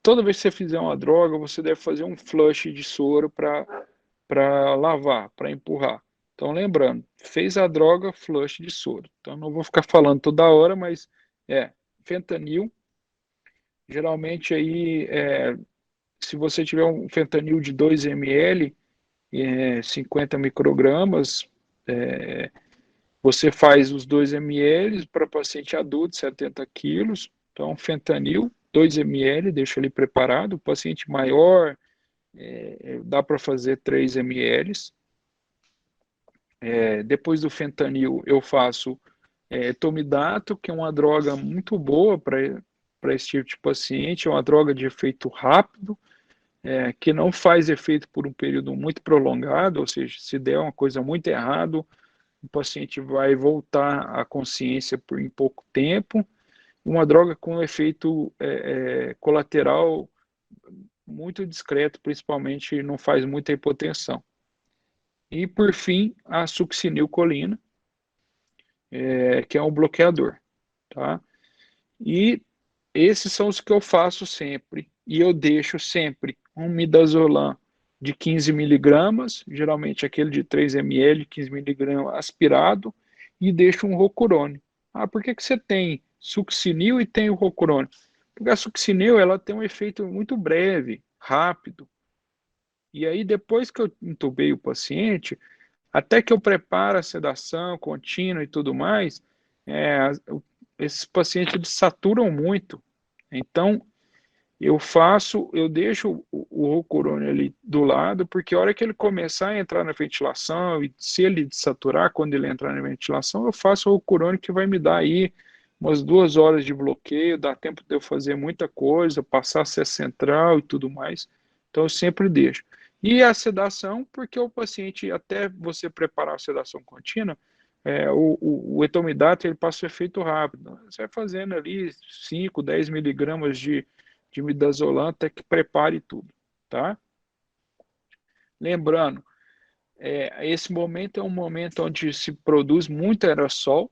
toda vez que você fizer uma droga, você deve fazer um flush de soro para lavar, para empurrar. Então, lembrando, fez a droga, flush de soro. Então, não vou ficar falando toda hora, mas fentanil. Geralmente, aí, se você tiver um fentanil de 2 ml, 50 microgramas, você faz os 2 ml para paciente adulto, 70 quilos. Então, fentanil, 2 ml, deixa ali preparado. O paciente maior, dá para fazer 3 ml. Depois do fentanil, eu faço etomidato, que é uma droga muito boa para esse tipo de paciente. É uma droga de efeito rápido, que não faz efeito por um período muito prolongado, ou seja, se der uma coisa muito errada, o paciente vai voltar à consciência em pouco tempo. Uma droga com efeito colateral muito discreto, principalmente não faz muita hipotensão. E, por fim, a succinilcolina, que é um bloqueador. Tá? E esses são os que eu faço sempre. E eu deixo sempre um midazolam de 15 miligramas, geralmente aquele de 3 ml, 15 miligramas aspirado, e deixo um rocurone. Por que você tem succinil e tem o rocurone? Porque a succinil ela tem um efeito muito breve, rápido. E aí, depois que eu intubei o paciente, até que eu preparo a sedação contínua e tudo mais, esses pacientes eles saturam muito. Então, eu deixo o rocurone ali do lado, porque a hora que ele começar a entrar na ventilação, e se ele desaturar, quando ele entrar na ventilação, eu faço o rocurone que vai me dar aí umas 2 horas de bloqueio, dá tempo de eu fazer muita coisa, passar acesso central e tudo mais. Então, eu sempre deixo. E a sedação, porque o paciente, até você preparar a sedação contínua, o etomidato ele passa o efeito rápido. Você vai fazendo ali 5, 10 miligramas de midazolam até que prepare tudo, tá? Lembrando, esse momento é um momento onde se produz muito aerossol.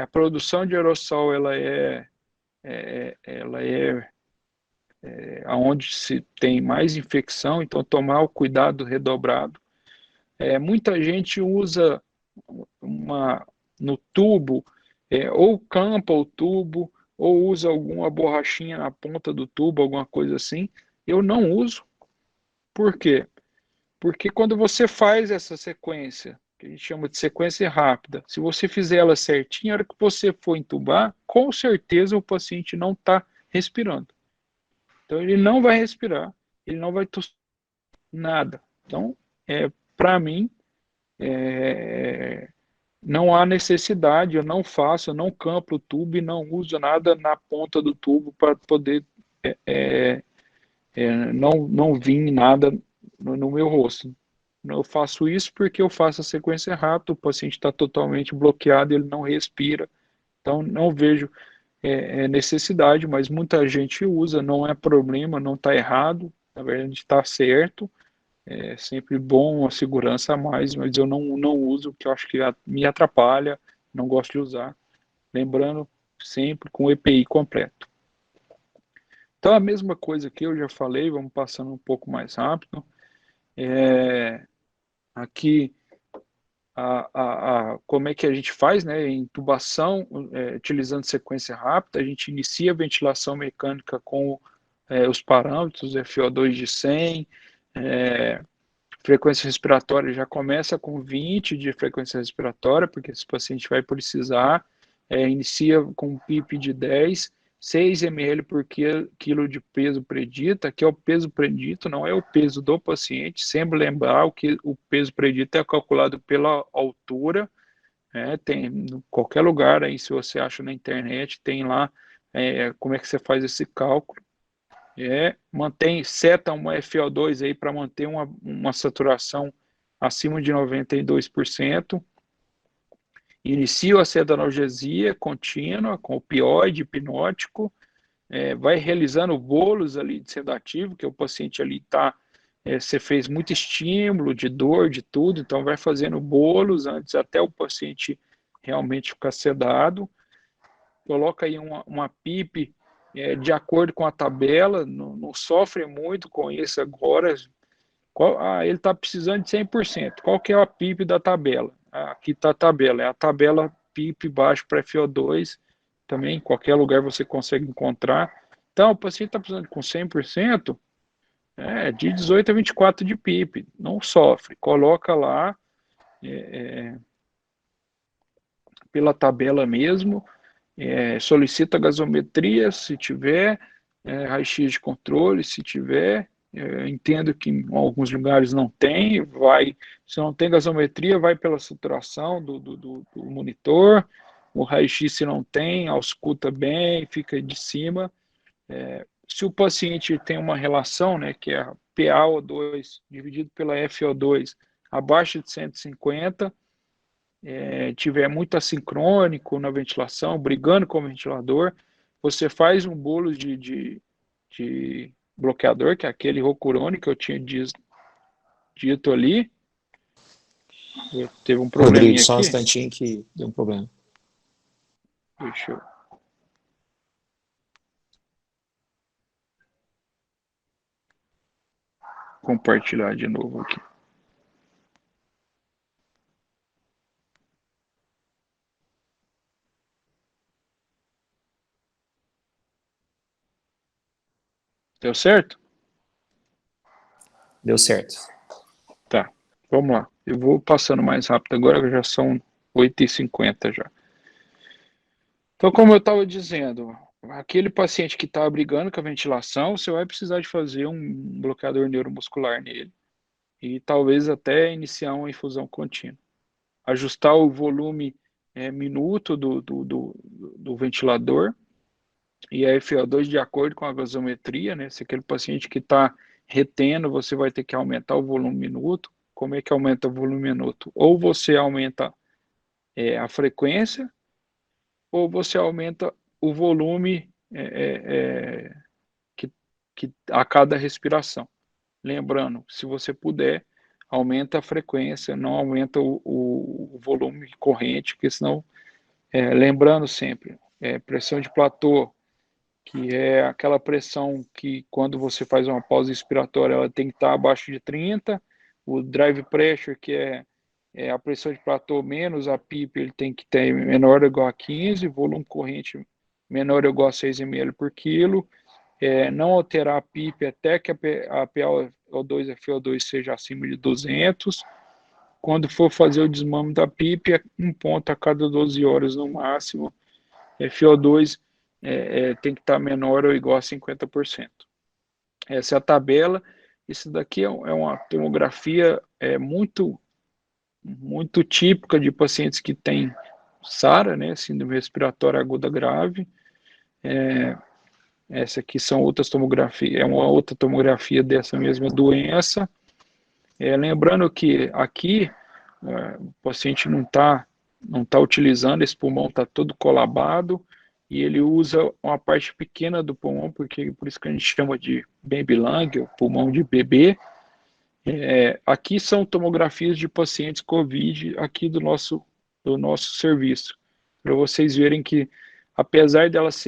A produção de aerossol ela é onde se tem mais infecção, então tomar o cuidado redobrado. Muita gente usa no tubo, ou campa o tubo, ou usa alguma borrachinha na ponta do tubo, alguma coisa assim. Eu não uso. Por quê? Porque quando você faz essa sequência, que a gente chama de sequência rápida, se você fizer ela certinha, a hora que você for entubar, com certeza o paciente não está respirando. Então ele não vai respirar, ele não vai tossir nada. Então, para mim, não há necessidade, eu não faço, eu não campo o tubo e não uso nada na ponta do tubo para poder não vi nada no meu rosto. Eu faço isso porque eu faço a sequência rápida, o paciente está totalmente bloqueado, ele não respira, então não vejo necessidade, mas muita gente usa, não é problema, não está errado, na verdade está certo, é sempre bom a segurança a mais, mas eu não uso, porque eu acho que me atrapalha, não gosto de usar. Lembrando, sempre com o EPI completo. Então, a mesma coisa que eu já falei, vamos passando um pouco mais rápido. Aqui, como é que a gente faz, né? Intubação, utilizando sequência rápida, a gente inicia a ventilação mecânica com os parâmetros, FO2 de 100, frequência respiratória já começa com 20 de frequência respiratória, porque esse paciente vai precisar, inicia com um PIP de 10, 6 ml por quilo de peso predito, que é o peso predito, não é o peso do paciente, sempre lembrar que o peso predito é calculado pela altura, tem em qualquer lugar aí, se você acha na internet, tem lá como é que você faz esse cálculo, seta uma FO2 aí para manter uma saturação acima de 92%. Inicia a sedalgesia contínua com opioide, hipnótico, vai realizando bolos ali de sedativo, que o paciente ali está, você fez muito estímulo de dor, de tudo, então vai fazendo bolos antes até o paciente realmente ficar sedado. Coloca aí uma PIP de acordo com a tabela, não sofre muito com isso agora. Ele está precisando de 100%. Qual que é a PIP da tabela? Aqui está a tabela, é a tabela PIP baixo para FO2, também em qualquer lugar você consegue encontrar. Então, o paciente está precisando com 100%, de 18 a 24 de PIP, não sofre. Coloca lá, pela tabela mesmo, solicita gasometria, se tiver, raio-x de controle, se tiver, entendo que em alguns lugares não tem, se não tem gasometria, vai pela saturação do monitor, o raio-x se não tem, ausculta bem, fica de cima. Se o paciente tem uma relação, né, que é a PaO2 dividido pela FO2 abaixo de 150, tiver muito assincrônico na ventilação, brigando com o ventilador, você faz um bolo de bloqueador, que é aquele Rocurone que eu tinha dito ali. Teve um Rodrigo, probleminha só um aqui. instantinho que deu um problema. Deixa eu... compartilhar de novo aqui. Deu certo? Deu certo. Tá, vamos lá. Eu vou passando mais rápido agora, que já são 8h50 já. Então, como eu estava dizendo, aquele paciente que está brigando com a ventilação, você vai precisar de fazer um bloqueador neuromuscular nele e talvez até iniciar uma infusão contínua. Ajustar o volume minuto do ventilador e a FO2 de acordo com a gasometria, né? Se aquele paciente que está retendo, você vai ter que aumentar o volume minuto. Como é que aumenta o volume minuto? Ou você aumenta a frequência, ou você aumenta o volume a cada respiração. Lembrando, se você puder, aumenta a frequência, não aumenta o volume corrente, porque senão, lembrando sempre, pressão de platô, que é aquela pressão que quando você faz uma pausa expiratória, ela tem que estar abaixo de 30, o drive pressure, que é a pressão de platô menos a PIP, ele tem que ter menor ou igual a 15, volume corrente menor ou igual a 6 ml por quilo, não alterar a PIP até que a PaO2 e a FO2 seja acima de 200. Quando for fazer o desmame da PIP, é um ponto a cada 12 horas no máximo. FO2 tem que estar menor ou igual a 50%. Essa é a tabela. Isso daqui é uma tomografia muito, muito típica de pacientes que têm SARA, né, síndrome respiratória aguda grave. Essa aqui são outras tomografias, é uma outra tomografia dessa mesma doença. Lembrando que aqui o paciente não tá utilizando, esse pulmão está todo colabado, e ele usa uma parte pequena do pulmão, porque por isso que a gente chama de baby lung, o pulmão de bebê. Aqui são tomografias de pacientes COVID aqui do nosso serviço, para vocês verem que, apesar de elas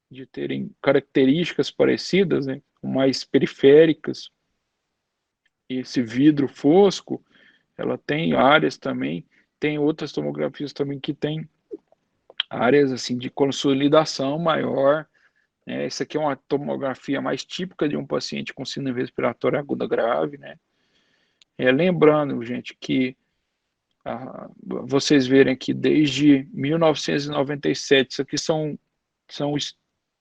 de terem características parecidas, né, mais periféricas, e esse vidro fosco, ela tem áreas também, tem outras tomografias também que tem áreas assim de consolidação maior. Essa aqui é uma tomografia mais típica de um paciente com síndrome respiratória aguda grave, né? Lembrando, gente, que vocês verem que desde 1997, isso aqui são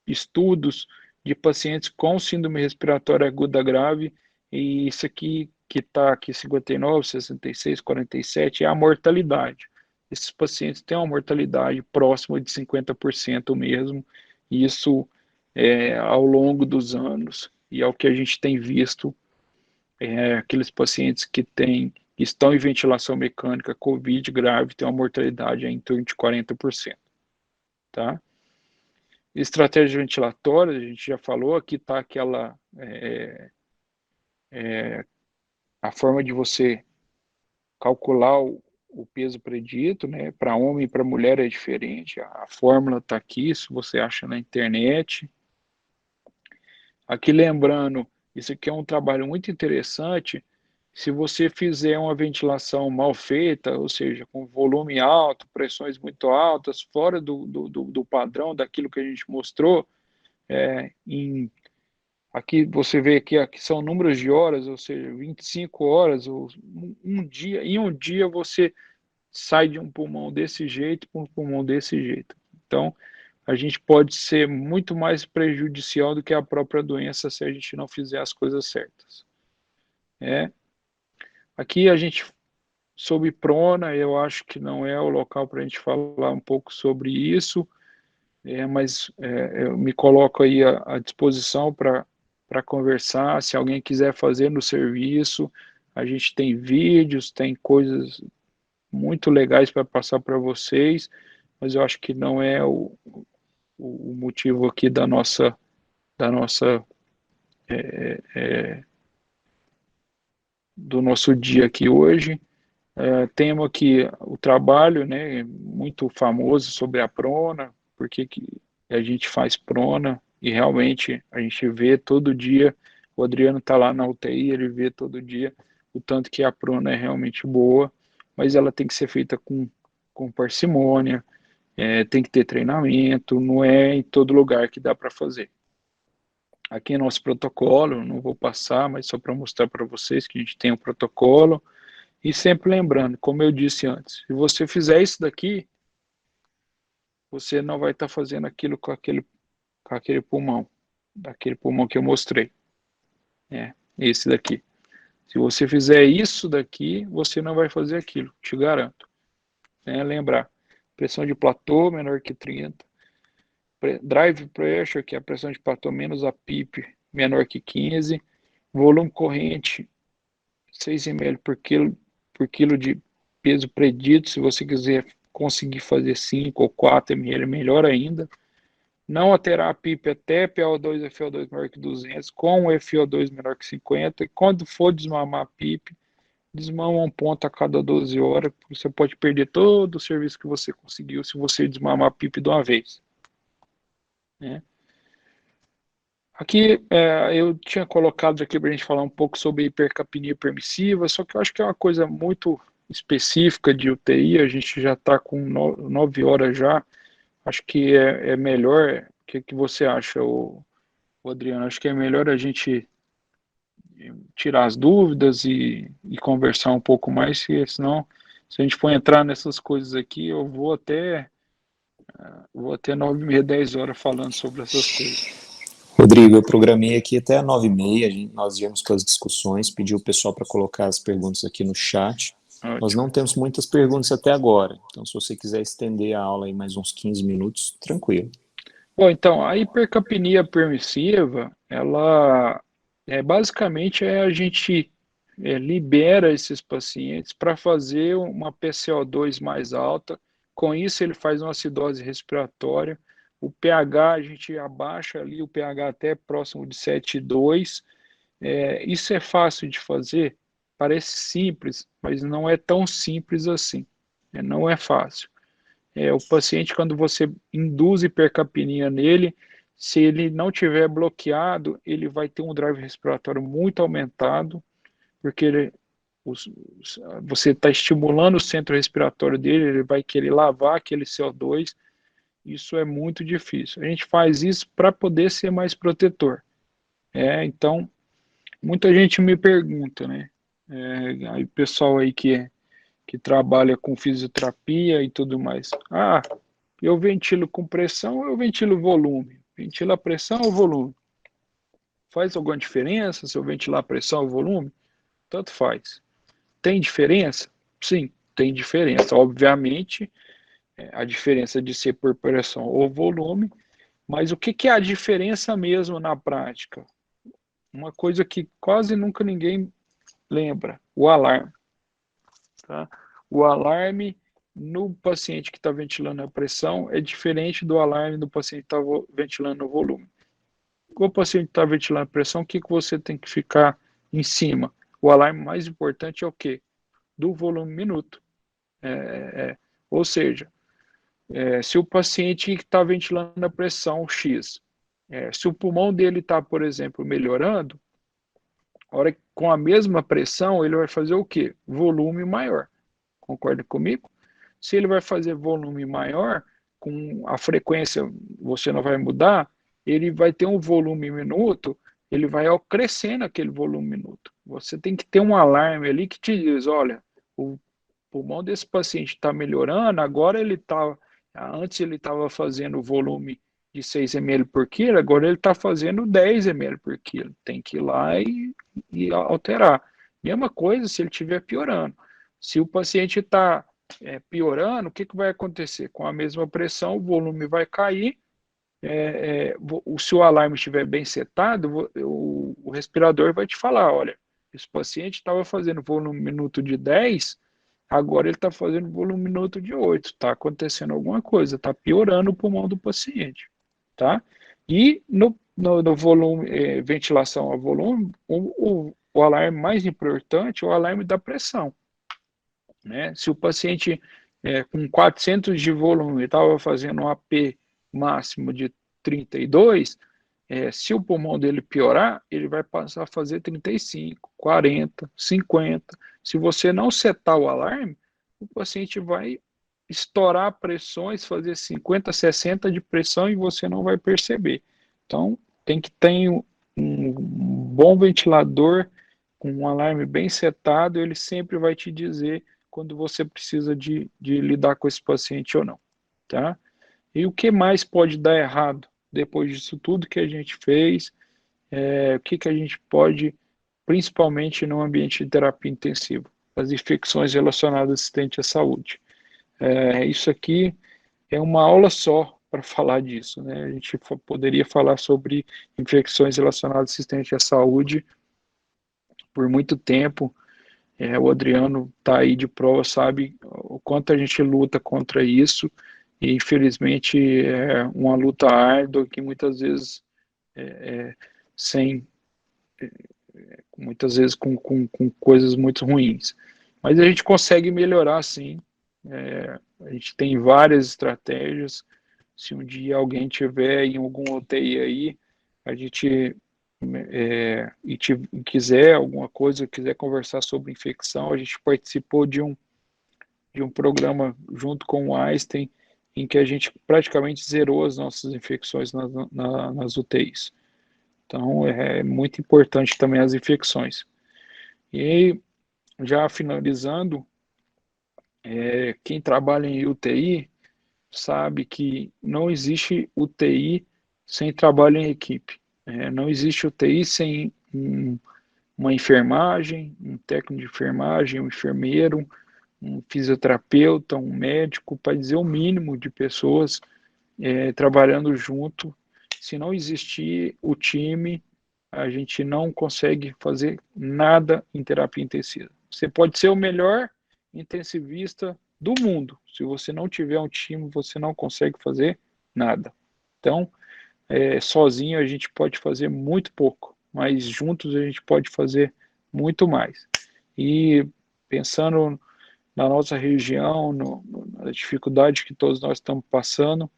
estudos de pacientes com síndrome respiratória aguda grave, e isso aqui que está aqui 59, 66, 47 é a mortalidade. Esses pacientes têm uma mortalidade próxima de 50% mesmo, e isso ao longo dos anos, e é o que a gente tem visto, aqueles pacientes que estão em ventilação mecânica, COVID grave, têm uma mortalidade em torno de 40%. Tá? Estratégia ventilatória, a gente já falou, aqui está aquela a forma de você calcular o peso predito, né? Para homem e para mulher é diferente, a fórmula está aqui, se você acha na internet. Aqui lembrando, isso aqui é um trabalho muito interessante, se você fizer uma ventilação mal feita, ou seja, com volume alto, pressões muito altas, fora do padrão daquilo que a gente mostrou, aqui você vê que aqui são números de horas, ou seja, 25 horas, ou em um dia você sai de um pulmão desse jeito para um pulmão desse jeito. Então, a gente pode ser muito mais prejudicial do que a própria doença se a gente não fizer as coisas certas. Aqui a gente, sobre prona, eu acho que não é o local para a gente falar um pouco sobre isso, mas eu me coloco aí à disposição para conversar. Se alguém quiser fazer no serviço, a gente tem vídeos, tem coisas muito legais para passar para vocês, mas eu acho que não é o motivo aqui da nossa do nosso dia aqui hoje. Temos aqui o trabalho, né, muito famoso sobre a prona, porque que a gente faz prona, e realmente a gente vê todo dia, o Adriano está lá na UTI, ele vê todo dia o tanto que a prona é realmente boa, mas ela tem que ser feita com parcimônia, tem que ter treinamento, não é em todo lugar que dá para fazer. Aqui é nosso protocolo, não vou passar, mas só para mostrar para vocês que a gente tem um protocolo, e sempre lembrando, como eu disse antes, se você fizer isso daqui, você não vai estar fazendo aquilo com aquele pulmão, daquele pulmão que eu mostrei. Esse daqui. Se você fizer isso daqui, você não vai fazer aquilo, te garanto. Lembrar, pressão de platô menor que 30, drive pressure, que é a pressão de platô menos a PIP, menor que 15, volume corrente 6 ml por quilo de peso predito. Se você quiser conseguir fazer 5 ou 4 ml, melhor ainda. Não alterar a PIP até PO2 e FO2 menor que 200, com o FO2 menor que 50, e quando for desmamar a PIP, desmama um ponto a cada 12 horas, você pode perder todo o serviço que você conseguiu se você desmamar a PIP de uma vez. Aqui eu tinha colocado aqui para a gente falar um pouco sobre hipercapnia permissiva, só que eu acho que é uma coisa muito específica de UTI, a gente já está com 9 horas já, acho que é melhor. O que você acha, Adriano? Acho que é melhor a gente tirar as dúvidas e conversar um pouco mais, senão, se a gente for entrar nessas coisas aqui, eu vou até 9h30, 10 horas falando sobre essas coisas. Rodrigo, eu programei aqui até 9h30, nós íamos com as discussões, pedi o pessoal para colocar as perguntas aqui no chat. Ótimo. Nós não temos muitas perguntas até agora, então se você quiser estender a aula aí mais uns 15 minutos, tranquilo. Bom, então, a hipercapnia permissiva, ela basicamente a gente libera esses pacientes para fazer uma PCO2 mais alta. Com isso, ele faz uma acidose respiratória. O pH, a gente abaixa ali o pH até próximo de 7,2. Isso é fácil de fazer? Parece simples, mas não é tão simples assim. Não é fácil. O paciente, quando você induz hipercapnia nele, se ele não tiver bloqueado, ele vai ter um drive respiratório muito aumentado, porque você está estimulando o centro respiratório dele, ele vai querer lavar aquele CO2. Isso é muito difícil. A gente faz isso para poder ser mais protetor. Então, muita gente me pergunta, né? Aí o pessoal aí que trabalha com fisioterapia e tudo mais. Ah, eu ventilo com pressão ou eu ventilo volume? Ventila a pressão ou volume? Faz alguma diferença se eu ventilar a pressão ou volume? Tanto faz. Tem diferença? Sim, tem diferença. Obviamente, a diferença de ser por pressão ou volume, mas o que é a diferença mesmo na prática? Uma coisa que quase nunca ninguém lembra, o alarme. Tá? O alarme no paciente que está ventilando a pressão é diferente do alarme do paciente que está ventilando o volume. O paciente está ventilando a pressão, o que você tem que ficar em cima? O alarme mais importante é o quê? Do volume minuto. Ou seja, se o paciente está ventilando a pressão X, se o pulmão dele está, por exemplo, melhorando, com a mesma pressão, ele vai fazer o quê? Volume maior. Concorda comigo? Se ele vai fazer volume maior, com a frequência você não vai mudar, ele vai ter um volume minuto, ele vai crescendo aquele volume minuto. Você tem que ter um alarme ali que te diz, olha, o pulmão desse paciente está melhorando, agora ele está, antes ele estava fazendo volume de 6 ml por quilo, agora ele está fazendo 10 ml por quilo. Tem que ir lá e alterar. Mesma coisa se ele estiver piorando. Se o paciente está piorando, o que vai acontecer? Com a mesma pressão, o volume vai cair. Se o alarme estiver bem setado, o respirador vai te falar: olha, esse paciente estava fazendo volume minuto de 10, agora ele está fazendo volume minuto de 8. Está acontecendo alguma coisa, está piorando o pulmão do paciente. Tá? E no volume, ventilação a volume, o alarme mais importante é o alarme da pressão. Né? Se o paciente com 400 de volume estava fazendo um AP máximo de 32, se o pulmão dele piorar, ele vai passar a fazer 35, 40, 50. Se você não setar o alarme, o paciente vai estourar pressões, fazer 50, 60 de pressão e você não vai perceber. Então, tem que ter um bom ventilador com um alarme bem setado, ele sempre vai te dizer quando você precisa de lidar com esse paciente ou não, tá? E o que mais pode dar errado depois disso tudo que a gente fez? O que a gente pode, principalmente no ambiente de terapia intensiva? As infecções relacionadas à assistente à saúde. Isso aqui é uma aula só para falar disso, né? A gente poderia falar sobre infecções relacionadas à assistente à saúde por muito tempo. O Adriano está aí de prova, sabe o quanto a gente luta contra isso, e infelizmente é uma luta árdua que muitas vezes sem, muitas vezes com coisas muito ruins. Mas a gente consegue melhorar sim, a gente tem várias estratégias. Se um dia alguém tiver em algum UTI aí, a gente e quiser alguma coisa, quiser conversar sobre infecção, a gente participou de um programa junto com o Einstein, em que a gente praticamente zerou as nossas infecções nas UTIs. Então, é muito importante também as infecções. E já finalizando, quem trabalha em UTI sabe que não existe UTI sem trabalho em equipe. Não existe UTI sem uma enfermagem, um técnico de enfermagem, um enfermeiro, um fisioterapeuta, um médico, para dizer o mínimo de pessoas trabalhando junto. Se não existir o time, a gente não consegue fazer nada em terapia intensiva. Você pode ser o melhor intensivista do mundo. Se você não tiver um time, você não consegue fazer nada. Então, sozinho a gente pode fazer muito pouco, mas juntos a gente pode fazer muito mais. E pensando na nossa região, na dificuldade que todos nós estamos passando,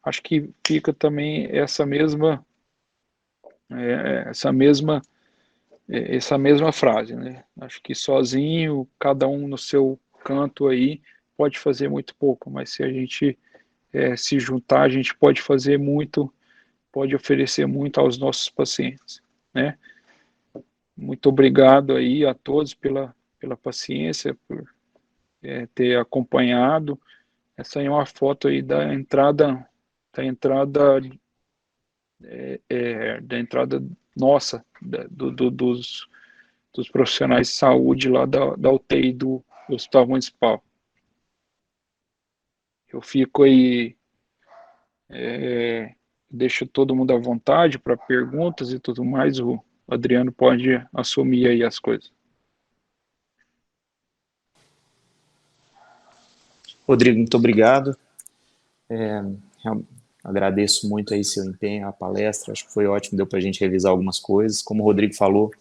acho que fica também essa mesma essa mesma frase, né? Acho que sozinho, cada um no seu canto aí, pode fazer muito pouco, mas se a gente se juntar, a gente pode fazer muito, pode oferecer muito aos nossos pacientes, né? Muito obrigado aí a todos pela paciência, por ter acompanhado. Essa aí é uma foto aí da entrada, da entrada nossa, dos profissionais de saúde lá da UTI do Hospital Municipal. Eu fico aí, deixo todo mundo à vontade para perguntas e tudo mais, o Adriano pode assumir aí as coisas. Rodrigo, muito obrigado. Agradeço muito aí seu empenho, a palestra, acho que foi ótimo, deu para a gente revisar algumas coisas. Como o Rodrigo falou,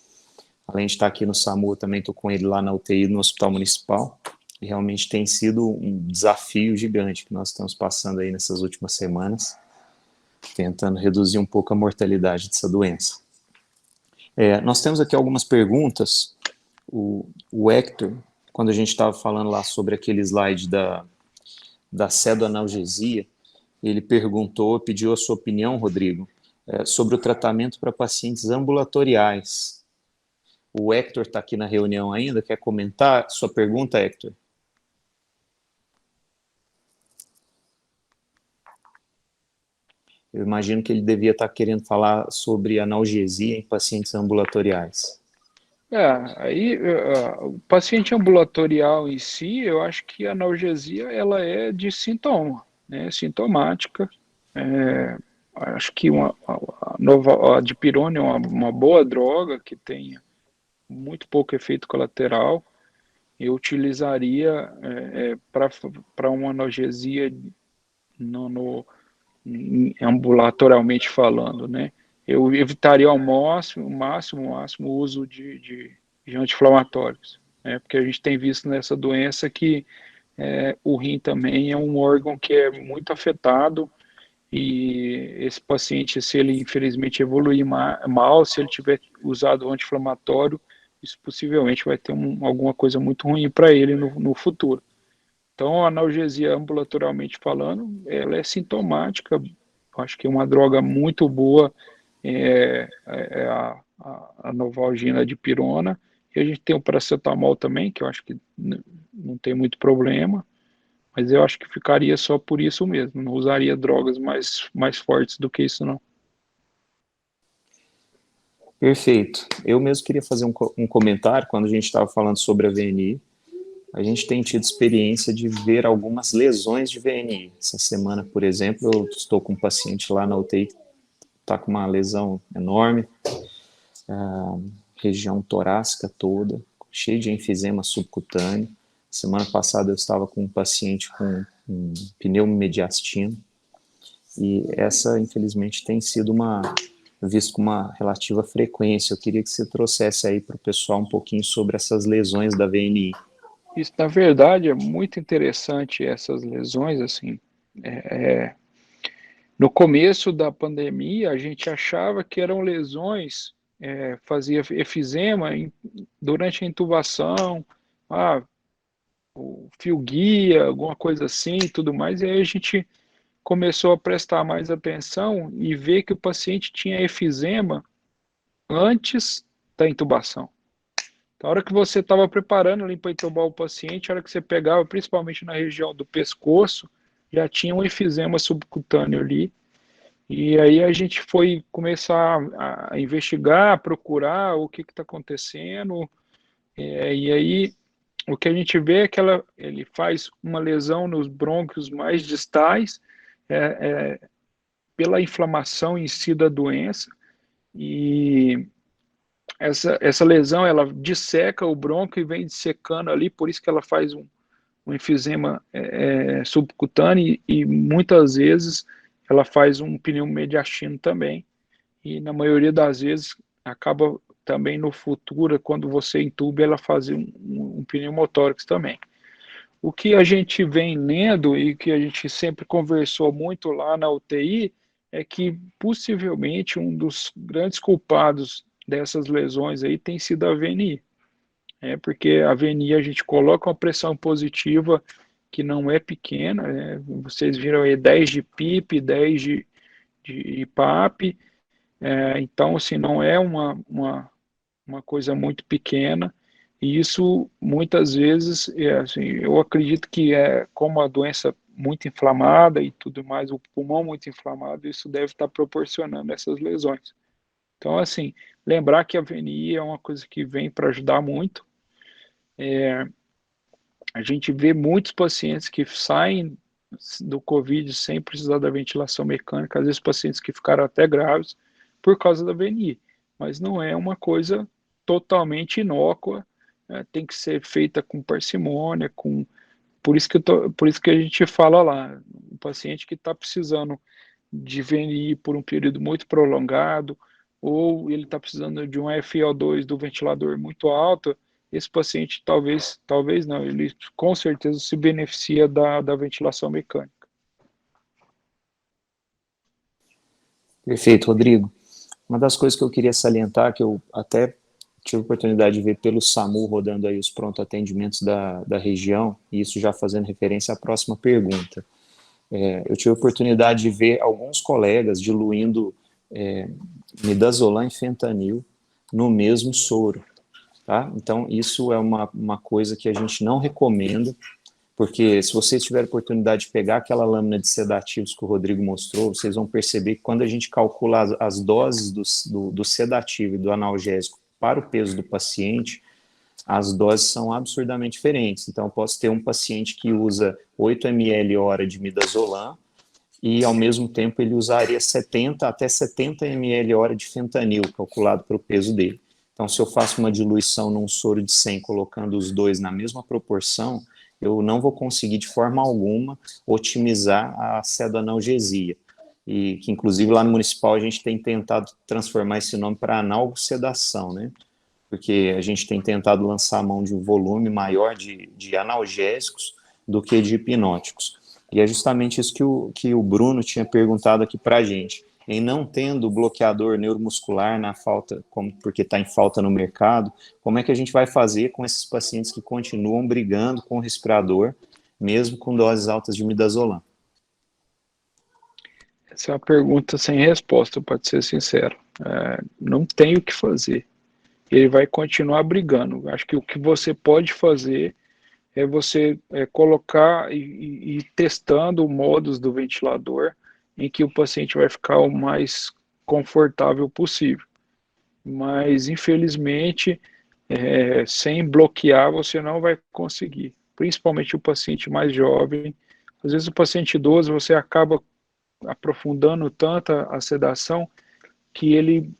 além de estar aqui no SAMU, eu também estou com ele lá na UTI, no Hospital Municipal, e realmente tem sido um desafio gigante que nós estamos passando aí nessas últimas semanas, tentando reduzir um pouco a mortalidade dessa doença. Nós temos aqui algumas perguntas. O Hector, quando a gente estava falando lá sobre aquele slide da pseudoanalgesia, ele perguntou, pediu a sua opinião, Rodrigo, sobre o tratamento para pacientes ambulatoriais. O Hector está aqui na reunião ainda, quer comentar sua pergunta, Hector? Eu imagino que ele devia estar querendo falar sobre analgesia em pacientes ambulatoriais. Aí o paciente ambulatorial em si, eu acho que a analgesia ela é de sintoma, né, sintomática. Acho que a dipirona é uma boa droga que tem muito pouco efeito colateral. Eu utilizaria para uma analgesia ambulatorialmente falando, né? Eu evitaria ao máximo o uso de anti-inflamatórios, né? Porque a gente tem visto nessa doença que o rim também é um órgão que é muito afetado e esse paciente, se ele infelizmente evoluir mal, se ele tiver usado o anti-inflamatório, isso possivelmente vai ter alguma coisa muito ruim para ele no futuro. Então, a analgesia ambulatorialmente falando, ela é sintomática. Eu acho que é uma droga muito boa, a Novalgina de pirona. E a gente tem o paracetamol também, que eu acho que não tem muito problema. Mas eu acho que ficaria só por isso mesmo. Não usaria drogas mais fortes do que isso, não. Perfeito. Eu mesmo queria fazer um comentário quando a gente estava falando sobre a VNI. A gente tem tido experiência de ver algumas lesões de VNI. Essa semana, por exemplo, eu estou com um paciente lá na UTI que está com uma lesão enorme, região torácica toda, cheia de enfisema subcutâneo. Semana passada eu estava com um paciente com um pneumomediastino, e essa, infelizmente, tem sido visto com uma relativa frequência. Eu queria que você trouxesse aí para o pessoal um pouquinho sobre essas lesões da VNI. Isso, na verdade, é muito interessante essas lesões, assim. No começo da pandemia, a gente achava que eram lesões, fazia efizema durante a intubação, o fio guia, alguma coisa assim e tudo mais, e aí a gente começou a prestar mais atenção e ver que o paciente tinha efizema antes da intubação. Então, a hora que você estava preparando ali para intubar o paciente, a hora que você pegava, principalmente na região do pescoço, já tinha um efizema subcutâneo ali. E aí a gente foi começar a investigar, a procurar o que está acontecendo. E aí o que a gente vê é que ele faz uma lesão nos brônquios mais distais, pela inflamação em si da doença, e essa lesão, ela disseca o brônquio e vem dissecando ali, por isso que ela faz um enfisema subcutâneo, e muitas vezes ela faz um pneumomediastino também, e na maioria das vezes acaba também no futuro, quando você entuba, ela faz um pneumotórax também. O que a gente vem lendo e que a gente sempre conversou muito lá na UTI é que possivelmente um dos grandes culpados dessas lesões aí tem sido a VNI. Porque a VNI a gente coloca uma pressão positiva que não é pequena, vocês viram aí 10 de PIP, 10 de PAP, então assim, não é uma coisa muito pequena, e isso muitas vezes, assim, eu acredito que como a doença muito inflamada e tudo mais, o pulmão muito inflamado, isso deve estar proporcionando essas lesões. Então, assim, lembrar que a VNI é uma coisa que vem para ajudar muito. A gente vê muitos pacientes que saem do COVID sem precisar da ventilação mecânica, às vezes pacientes que ficaram até graves por causa da VNI, mas não é uma coisa totalmente inócua, tem que ser feita com parcimônia, por isso que a gente fala lá, um paciente que está precisando de VNI por um período muito prolongado, ou ele está precisando de um FiO2 do ventilador muito alto, esse paciente talvez não, ele com certeza se beneficia da ventilação mecânica. Perfeito, Rodrigo. Uma das coisas que eu queria salientar, que eu até tive a oportunidade de ver pelo SAMU rodando aí os pronto atendimentos da região, e isso já fazendo referência à próxima pergunta. Eu tive a oportunidade de ver alguns colegas diluindo midazolam e fentanil no mesmo soro, tá? Então, isso é uma coisa que a gente não recomenda, porque se vocês tiverem a oportunidade de pegar aquela lâmina de sedativos que o Rodrigo mostrou, vocês vão perceber que quando a gente calcula as doses do sedativo e do analgésico para o peso do paciente, as doses são absurdamente diferentes. Então, eu posso ter um paciente que usa 8 ml hora de midazolam e, ao mesmo tempo, ele usaria 70 até 70 ml hora de fentanil, calculado para o peso dele. Então, se eu faço uma diluição num soro de 100, colocando os dois na mesma proporção, eu não vou conseguir, de forma alguma, otimizar a pseudoanalgesia. E que, inclusive, lá no Municipal, a gente tem tentado transformar esse nome para analgossedação, né? Porque a gente tem tentado lançar a mão de um volume maior de analgésicos do que de hipnóticos. E é justamente isso que o Bruno tinha perguntado aqui para a gente. Em não tendo bloqueador neuromuscular na falta, porque está em falta no mercado, como é que a gente vai fazer com esses pacientes que continuam brigando com o respirador, mesmo com doses altas de midazolam? Essa é uma pergunta sem resposta, para ser sincero. Não tem o que fazer. Ele vai continuar brigando. Acho que o que você pode fazer é você colocar e ir testando o modus do ventilador em que o paciente vai ficar o mais confortável possível. Mas, infelizmente, sem bloquear, você não vai conseguir. Principalmente o paciente mais jovem. Às vezes o paciente idoso, você acaba aprofundando tanto a sedação que ele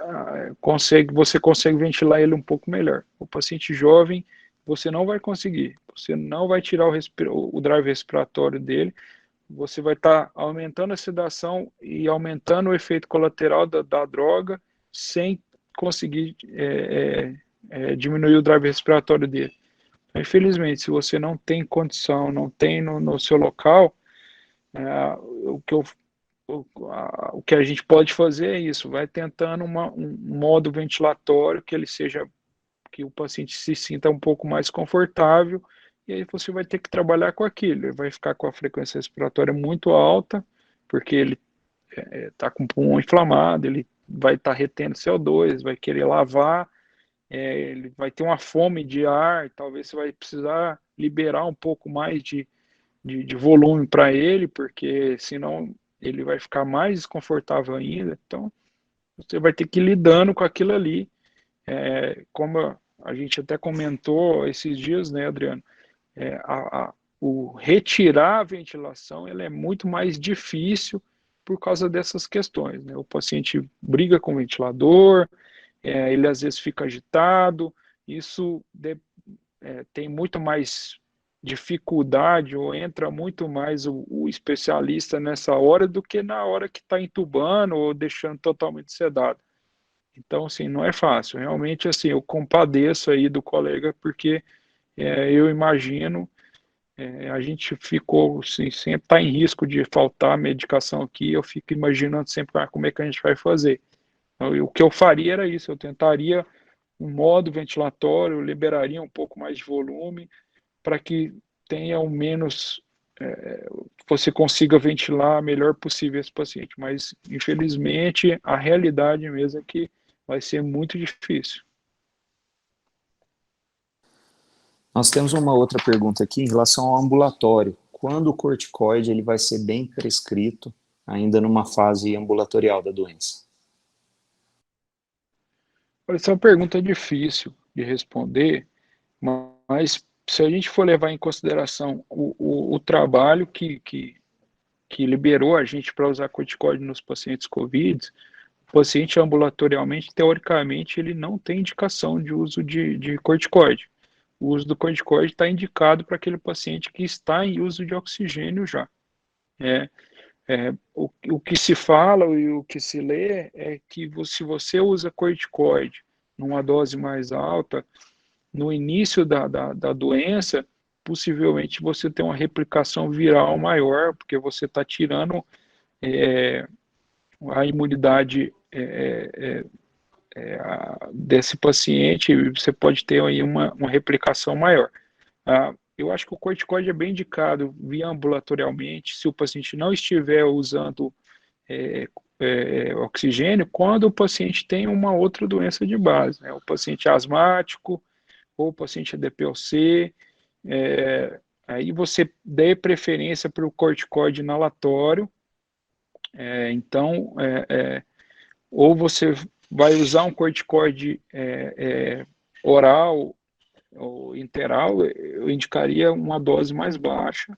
você consegue ventilar ele um pouco melhor. O paciente jovem, você não vai conseguir. Você não vai tirar o drive respiratório dele, você vai estar aumentando a sedação e aumentando o efeito colateral da droga sem conseguir diminuir o drive respiratório dele. Então, infelizmente, se você não tem condição, não tem no seu local, o que a gente pode fazer é isso, vai tentando um modo ventilatório que o paciente se sinta um pouco mais confortável, e aí você vai ter que trabalhar com aquilo. Ele vai ficar com a frequência respiratória muito alta, porque ele está com o pulmão inflamado, ele vai estar retendo CO2, vai querer lavar, ele vai ter uma fome de ar, talvez você vai precisar liberar um pouco mais de volume para ele, porque senão ele vai ficar mais desconfortável ainda. Então, você vai ter que ir lidando com aquilo ali. Como a gente até comentou esses dias, né, Adriano? retirar a ventilação ela é muito mais difícil por causa dessas questões, né? O paciente briga com o ventilador, ele às vezes fica agitado, isso tem muito mais dificuldade ou entra muito mais o especialista nessa hora do que na hora que está entubando ou deixando totalmente sedado. Então, assim, não é fácil. Realmente, assim, eu compadeço aí do colega porque eu imagino, a gente ficou, assim, sempre está em risco de faltar medicação aqui, eu fico imaginando sempre como é que a gente vai fazer. Então, o que eu faria era isso, eu tentaria um modo ventilatório, liberaria um pouco mais de volume, para que tenha o menos, você consiga ventilar melhor possível esse paciente. Mas, infelizmente, a realidade mesmo é que vai ser muito difícil. Nós temos uma outra pergunta aqui em relação ao ambulatório. Quando o corticoide ele vai ser bem prescrito, ainda numa fase ambulatorial da doença? Essa é uma pergunta difícil de responder, mas se a gente for levar em consideração o trabalho que liberou a gente para usar corticoide nos pacientes COVID, o paciente ambulatorialmente, teoricamente, ele não tem indicação de uso de corticoide. O uso do corticoide está indicado para aquele paciente que está em uso de oxigênio já. O que se fala e o que se lê é que se você usa corticoide numa dose mais alta, no início da doença, possivelmente você tem uma replicação viral maior, porque você está tirando a imunidade desse paciente, e você pode ter aí uma replicação maior. Eu acho que o corticoide é bem indicado via ambulatorialmente, se o paciente não estiver usando oxigênio, quando o paciente tem uma outra doença de base, né? O paciente asmático, ou o paciente DPOC, aí você dê preferência para o corticoide inalatório, então, ou você vai usar um corticoide oral ou interal, eu indicaria uma dose mais baixa,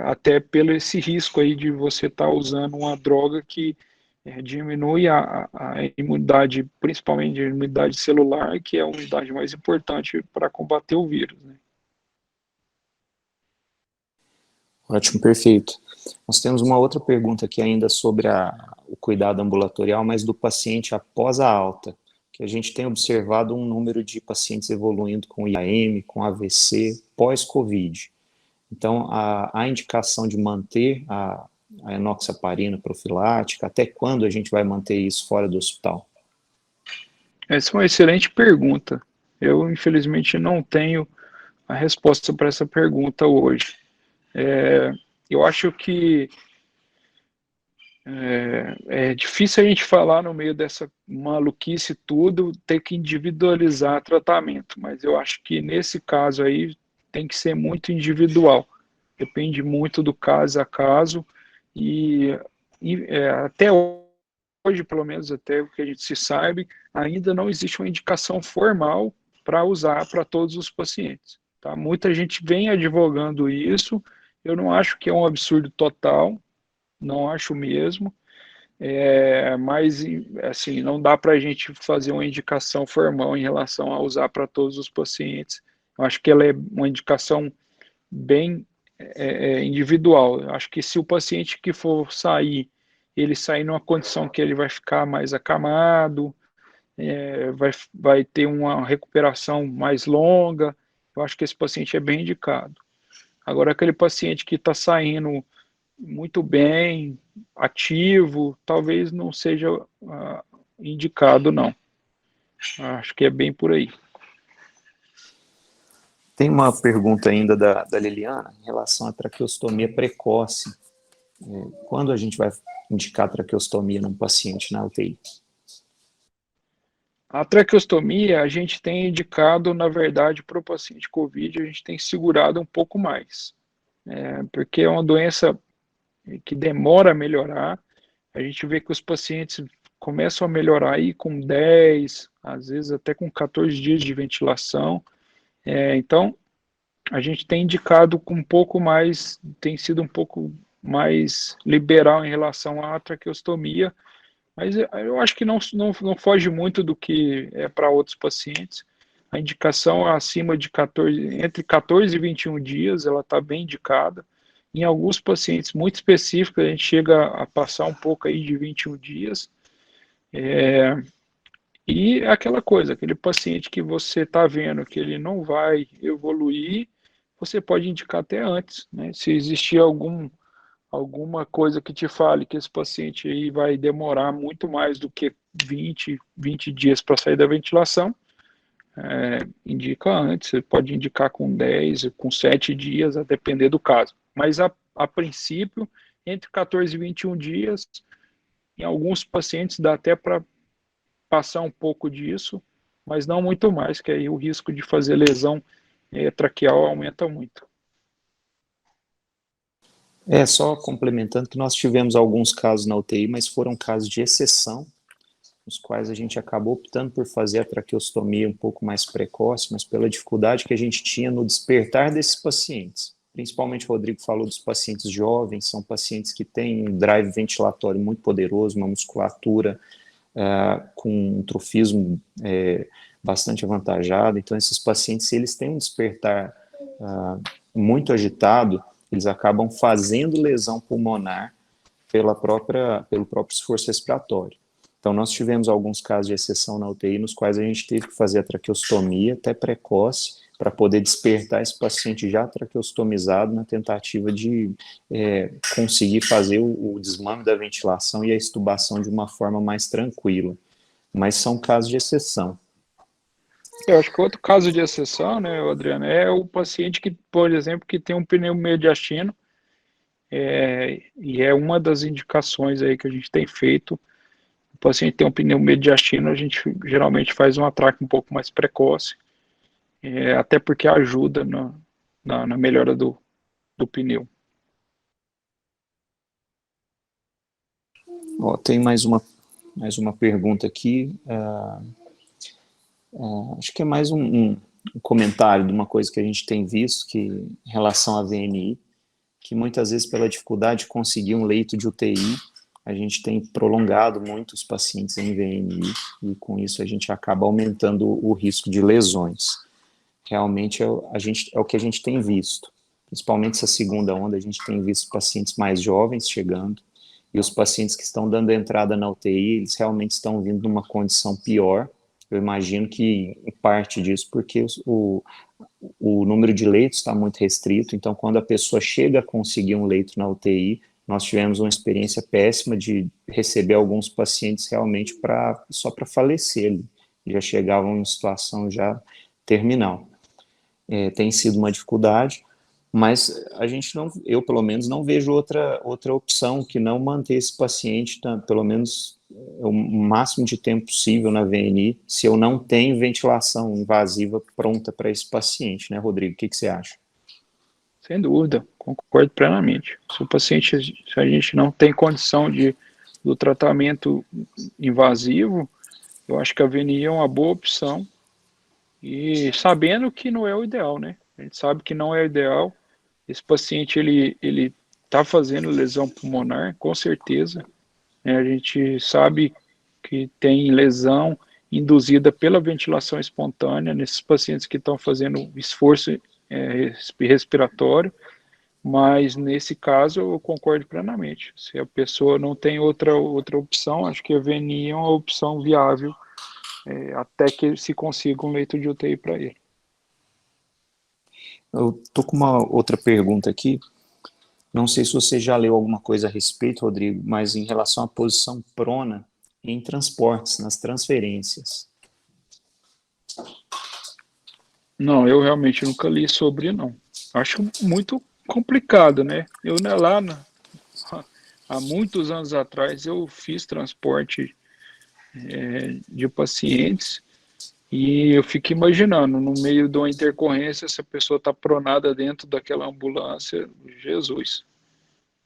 até pelo esse risco aí de você estar usando uma droga que diminui a imunidade, principalmente a imunidade celular, que é a unidade mais importante para combater o vírus, né? Ótimo, perfeito. Nós temos uma outra pergunta aqui ainda sobre o cuidado ambulatorial, mas do paciente após a alta, que a gente tem observado um número de pacientes evoluindo com IAM, com AVC, pós-Covid. Então, a indicação de manter a enoxaparina profilática, até quando a gente vai manter isso fora do hospital? Essa é uma excelente pergunta. Eu, infelizmente, não tenho a resposta para essa pergunta hoje. Eu acho que é difícil a gente falar no meio dessa maluquice tudo, ter que individualizar tratamento, mas eu acho que nesse caso aí tem que ser muito individual, depende muito do caso a caso, e até hoje, pelo menos até o que a gente se sabe, ainda não existe uma indicação formal para usar para todos os pacientes. Tá? Muita gente vem advogando isso, eu não acho que é um absurdo total, não acho mesmo, mas assim, não dá para a gente fazer uma indicação formal em relação a usar para todos os pacientes. Eu acho que ela é uma indicação bem individual. Eu acho que se o paciente que for sair, ele sair numa condição que ele vai ficar mais acamado, vai ter uma recuperação mais longa, eu acho que esse paciente é bem indicado. Agora, aquele paciente que está saindo muito bem, ativo, talvez não seja indicado, não. Acho que é bem por aí. Tem uma pergunta ainda da Liliana em relação à traqueostomia precoce. Quando a gente vai indicar traqueostomia num paciente na UTI? A traqueostomia a gente tem indicado, na verdade, para o paciente COVID, a gente tem segurado um pouco mais, porque é uma doença que demora a melhorar. A gente vê que os pacientes começam a melhorar aí com 10, às vezes até com 14 dias de ventilação. Então, a gente tem indicado com um pouco mais, tem sido um pouco mais liberal em relação à traqueostomia, mas eu acho que não foge muito do que é para outros pacientes. A indicação é acima de 14, entre 14 e 21 dias, ela está bem indicada. Em alguns pacientes muito específicos, a gente chega a passar um pouco aí de 21 dias. E é aquela coisa, aquele paciente que você está vendo que ele não vai evoluir, você pode indicar até antes, né? Se existir alguma coisa que te fale que esse paciente aí vai demorar muito mais do que 20 dias para sair da ventilação, indica antes, você pode indicar com 10, com 7 dias, a depender do caso. Mas a princípio, entre 14 e 21 dias, em alguns pacientes dá até para passar um pouco disso, mas não muito mais, que aí o risco de fazer lesão traqueal aumenta muito. Só complementando que nós tivemos alguns casos na UTI, mas foram casos de exceção, nos quais a gente acabou optando por fazer a traqueostomia um pouco mais precoce, mas pela dificuldade que a gente tinha no despertar desses pacientes. Principalmente o Rodrigo falou dos pacientes jovens, são pacientes que têm um drive ventilatório muito poderoso, uma musculatura com um trofismo bastante avantajado. Então, esses pacientes, se eles têm um despertar muito agitado, eles acabam fazendo lesão pulmonar pelo próprio esforço respiratório. Então, nós tivemos alguns casos de exceção na UTI, nos quais a gente teve que fazer a traqueostomia até precoce, para poder despertar esse paciente já traqueostomizado na tentativa de conseguir fazer o desmame da ventilação e a extubação de uma forma mais tranquila. Mas são casos de exceção. Eu acho que outro caso de exceção, né, Adriano, é o paciente que, por exemplo, que tem um pneumomediastino, e é uma das indicações aí que a gente tem feito. O paciente tem um pneumomediastino, a gente geralmente faz um atraque um pouco mais precoce, até porque ajuda na melhora do pneu. Ó, tem mais uma pergunta aqui. Acho que é mais um comentário de uma coisa que a gente tem visto que, em relação à VNI, que muitas vezes pela dificuldade de conseguir um leito de UTI, a gente tem prolongado muito os pacientes em VNI e com isso a gente acaba aumentando o risco de lesões. Realmente é o que a gente tem visto. Principalmente essa segunda onda, a gente tem visto pacientes mais jovens chegando e os pacientes que estão dando entrada na UTI, eles realmente estão vindo numa condição pior. Eu imagino que, em parte disso, porque o número de leitos está muito restrito, então quando a pessoa chega a conseguir um leito na UTI, nós tivemos uma experiência péssima de receber alguns pacientes realmente só para falecer ali, já chegavam em situação já terminal. Tem sido uma dificuldade, mas eu pelo menos não vejo outra opção que não manter esse paciente, pelo menos o máximo de tempo possível na VNI, se eu não tenho ventilação invasiva pronta para esse paciente, né, Rodrigo? O que você acha? Sem dúvida, concordo plenamente. Se a gente não tem condição do tratamento invasivo, eu acho que a VNI é uma boa opção, e sabendo que não é o ideal, né? A gente sabe que não é o ideal. Esse paciente, ele está fazendo lesão pulmonar, com certeza, né? A gente sabe que tem lesão induzida pela ventilação espontânea nesses pacientes que estão fazendo esforço respiratório, mas nesse caso eu concordo plenamente. Se a pessoa não tem outra opção, acho que a VNI é uma opção viável, até que se consiga um leito de UTI para ele. Eu tô com uma outra pergunta aqui. Não sei se você já leu alguma coisa a respeito, Rodrigo, mas em relação à posição prona em transportes, nas transferências. Não, eu realmente nunca li sobre, não. Acho muito complicado, né? Há muitos anos atrás, eu fiz transporte de pacientes e eu fico imaginando, no meio de uma intercorrência, se a pessoa está pronada dentro daquela ambulância, Jesus,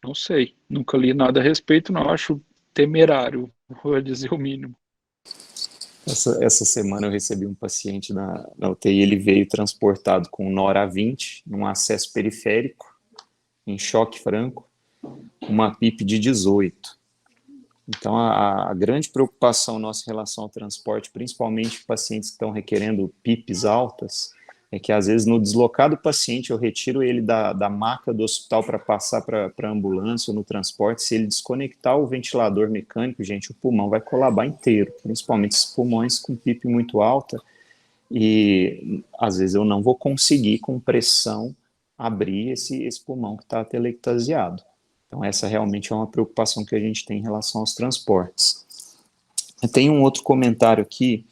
não sei, nunca li nada a respeito, não, acho temerário, vou dizer o mínimo. Essa semana eu recebi um paciente na UTI, ele veio transportado com Nora-20, num acesso periférico, em choque franco, uma PIP de 18. Então, a grande preocupação nossa em relação ao transporte, principalmente pacientes que estão requerendo PIPs altas, é que, às vezes, no deslocar do paciente, eu retiro ele da maca do hospital para passar para a ambulância ou no transporte. Se ele desconectar o ventilador mecânico, gente, o pulmão vai colabar inteiro, principalmente esses pulmões com PIP muito alta, e, às vezes, eu não vou conseguir, com pressão, abrir esse pulmão que está atelectasiado. Então, essa realmente é uma preocupação que a gente tem em relação aos transportes. Tem um outro comentário aqui.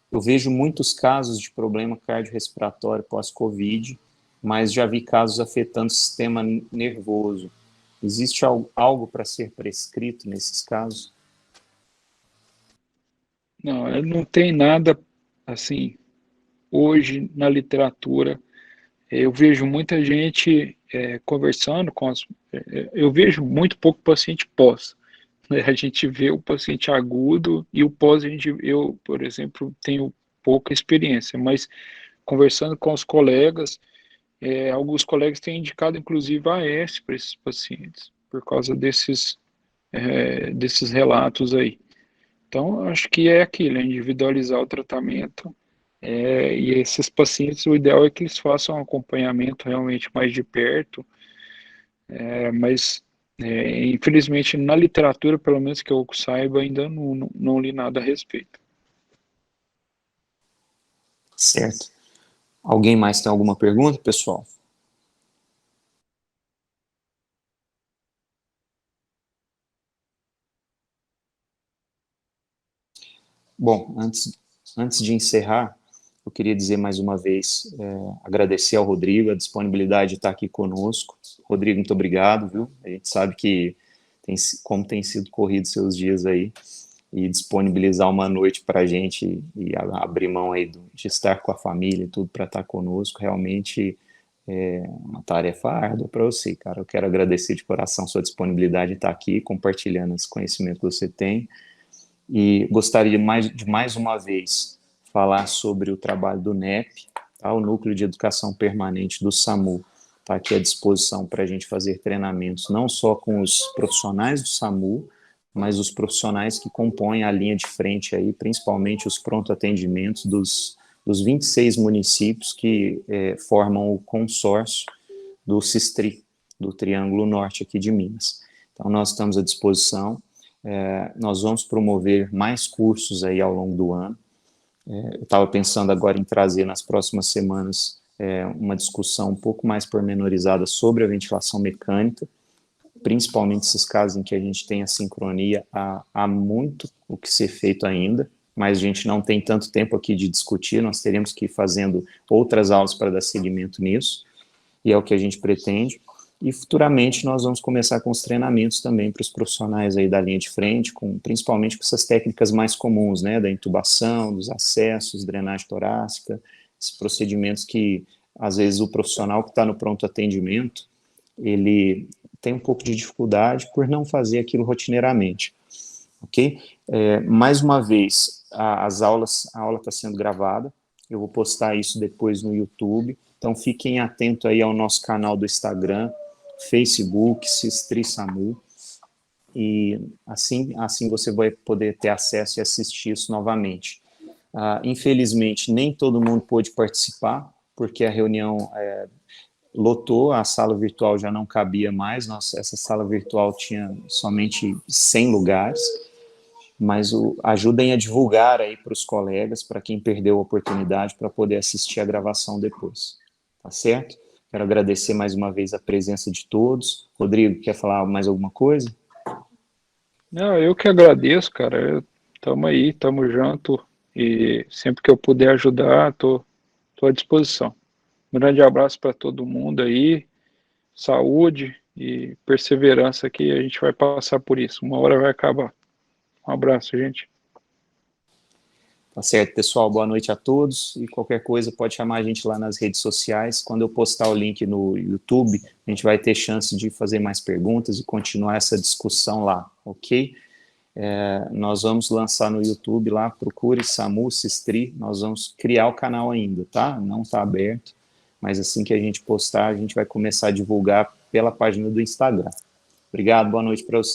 Eu vejo muitos casos de problema cardiorrespiratório pós-Covid, mas já vi casos afetando o sistema nervoso. Existe algo para ser prescrito nesses casos? Não tem nada, assim, hoje na literatura. Eu vejo muita gente conversando eu vejo muito pouco paciente pós. Né? A gente vê o paciente agudo e o pós, eu, por exemplo, tenho pouca experiência, mas conversando com os colegas, alguns colegas têm indicado, inclusive, AS para esses pacientes, por causa desses relatos aí. Então, acho que é aquilo, é individualizar o tratamento. E esses pacientes, o ideal é que eles façam um acompanhamento realmente mais de perto, mas infelizmente na literatura, pelo menos que eu saiba, ainda não li nada a respeito. Certo. Alguém mais tem alguma pergunta, pessoal? Bom, antes de encerrar, eu queria dizer mais uma vez, agradecer ao Rodrigo a disponibilidade de estar aqui conosco. Rodrigo, muito obrigado, viu? A gente sabe que como tem sido corrido seus dias aí, e disponibilizar uma noite para a gente e abrir mão aí de estar com a família e tudo para estar conosco, realmente é uma tarefa árdua para você, cara. Eu quero agradecer de coração sua disponibilidade de estar aqui, compartilhando esse conhecimento que você tem. E gostaria de mais uma vez falar sobre o trabalho do NEP, tá? O Núcleo de Educação Permanente do SAMU está aqui à disposição para a gente fazer treinamentos, não só com os profissionais do SAMU, mas os profissionais que compõem a linha de frente aí, principalmente os pronto-atendimentos dos 26 municípios que formam o consórcio do CISTRI, do Triângulo Norte aqui de Minas. Então, nós estamos à disposição. Nós vamos promover mais cursos aí ao longo do ano. Eu estava pensando agora em trazer nas próximas semanas uma discussão um pouco mais pormenorizada sobre a ventilação mecânica, principalmente esses casos em que a gente tem a sincronia, há muito o que ser feito ainda, mas a gente não tem tanto tempo aqui de discutir, nós teremos que ir fazendo outras aulas para dar seguimento nisso, e é o que a gente pretende. E futuramente nós vamos começar com os treinamentos também para os profissionais aí da linha de frente, principalmente com essas técnicas mais comuns, né, da intubação, dos acessos, drenagem torácica, esses procedimentos que, às vezes, o profissional que está no pronto atendimento, ele tem um pouco de dificuldade por não fazer aquilo rotineiramente, ok? Mais uma vez, a aula está sendo gravada, eu vou postar isso depois no YouTube, então fiquem atentos aí ao nosso canal do Instagram, Facebook, Sistri SAMU, e assim você vai poder ter acesso e assistir isso novamente. Infelizmente, nem todo mundo pôde participar, porque a reunião lotou, a sala virtual já não cabia mais, essa sala virtual tinha somente 100 lugares, mas ajudem a divulgar aí para os colegas, para quem perdeu a oportunidade, para poder assistir a gravação depois, tá certo? Quero agradecer mais uma vez a presença de todos. Rodrigo, quer falar mais alguma coisa? Não, eu que agradeço, cara. Estamos aí, estamos junto e sempre que eu puder ajudar, tô à disposição. Um grande abraço para todo mundo aí, saúde e perseverança que a gente vai passar por isso. Uma hora vai acabar. Um abraço, gente. Tá certo, pessoal. Boa noite a todos. E qualquer coisa pode chamar a gente lá nas redes sociais. Quando eu postar o link no YouTube, a gente vai ter chance de fazer mais perguntas e continuar essa discussão lá, ok? Nós vamos lançar no YouTube lá, procure SAMU Sistri, nós vamos criar o canal ainda, tá? Não está aberto, mas assim que a gente postar, a gente vai começar a divulgar pela página do Instagram. Obrigado, boa noite para você.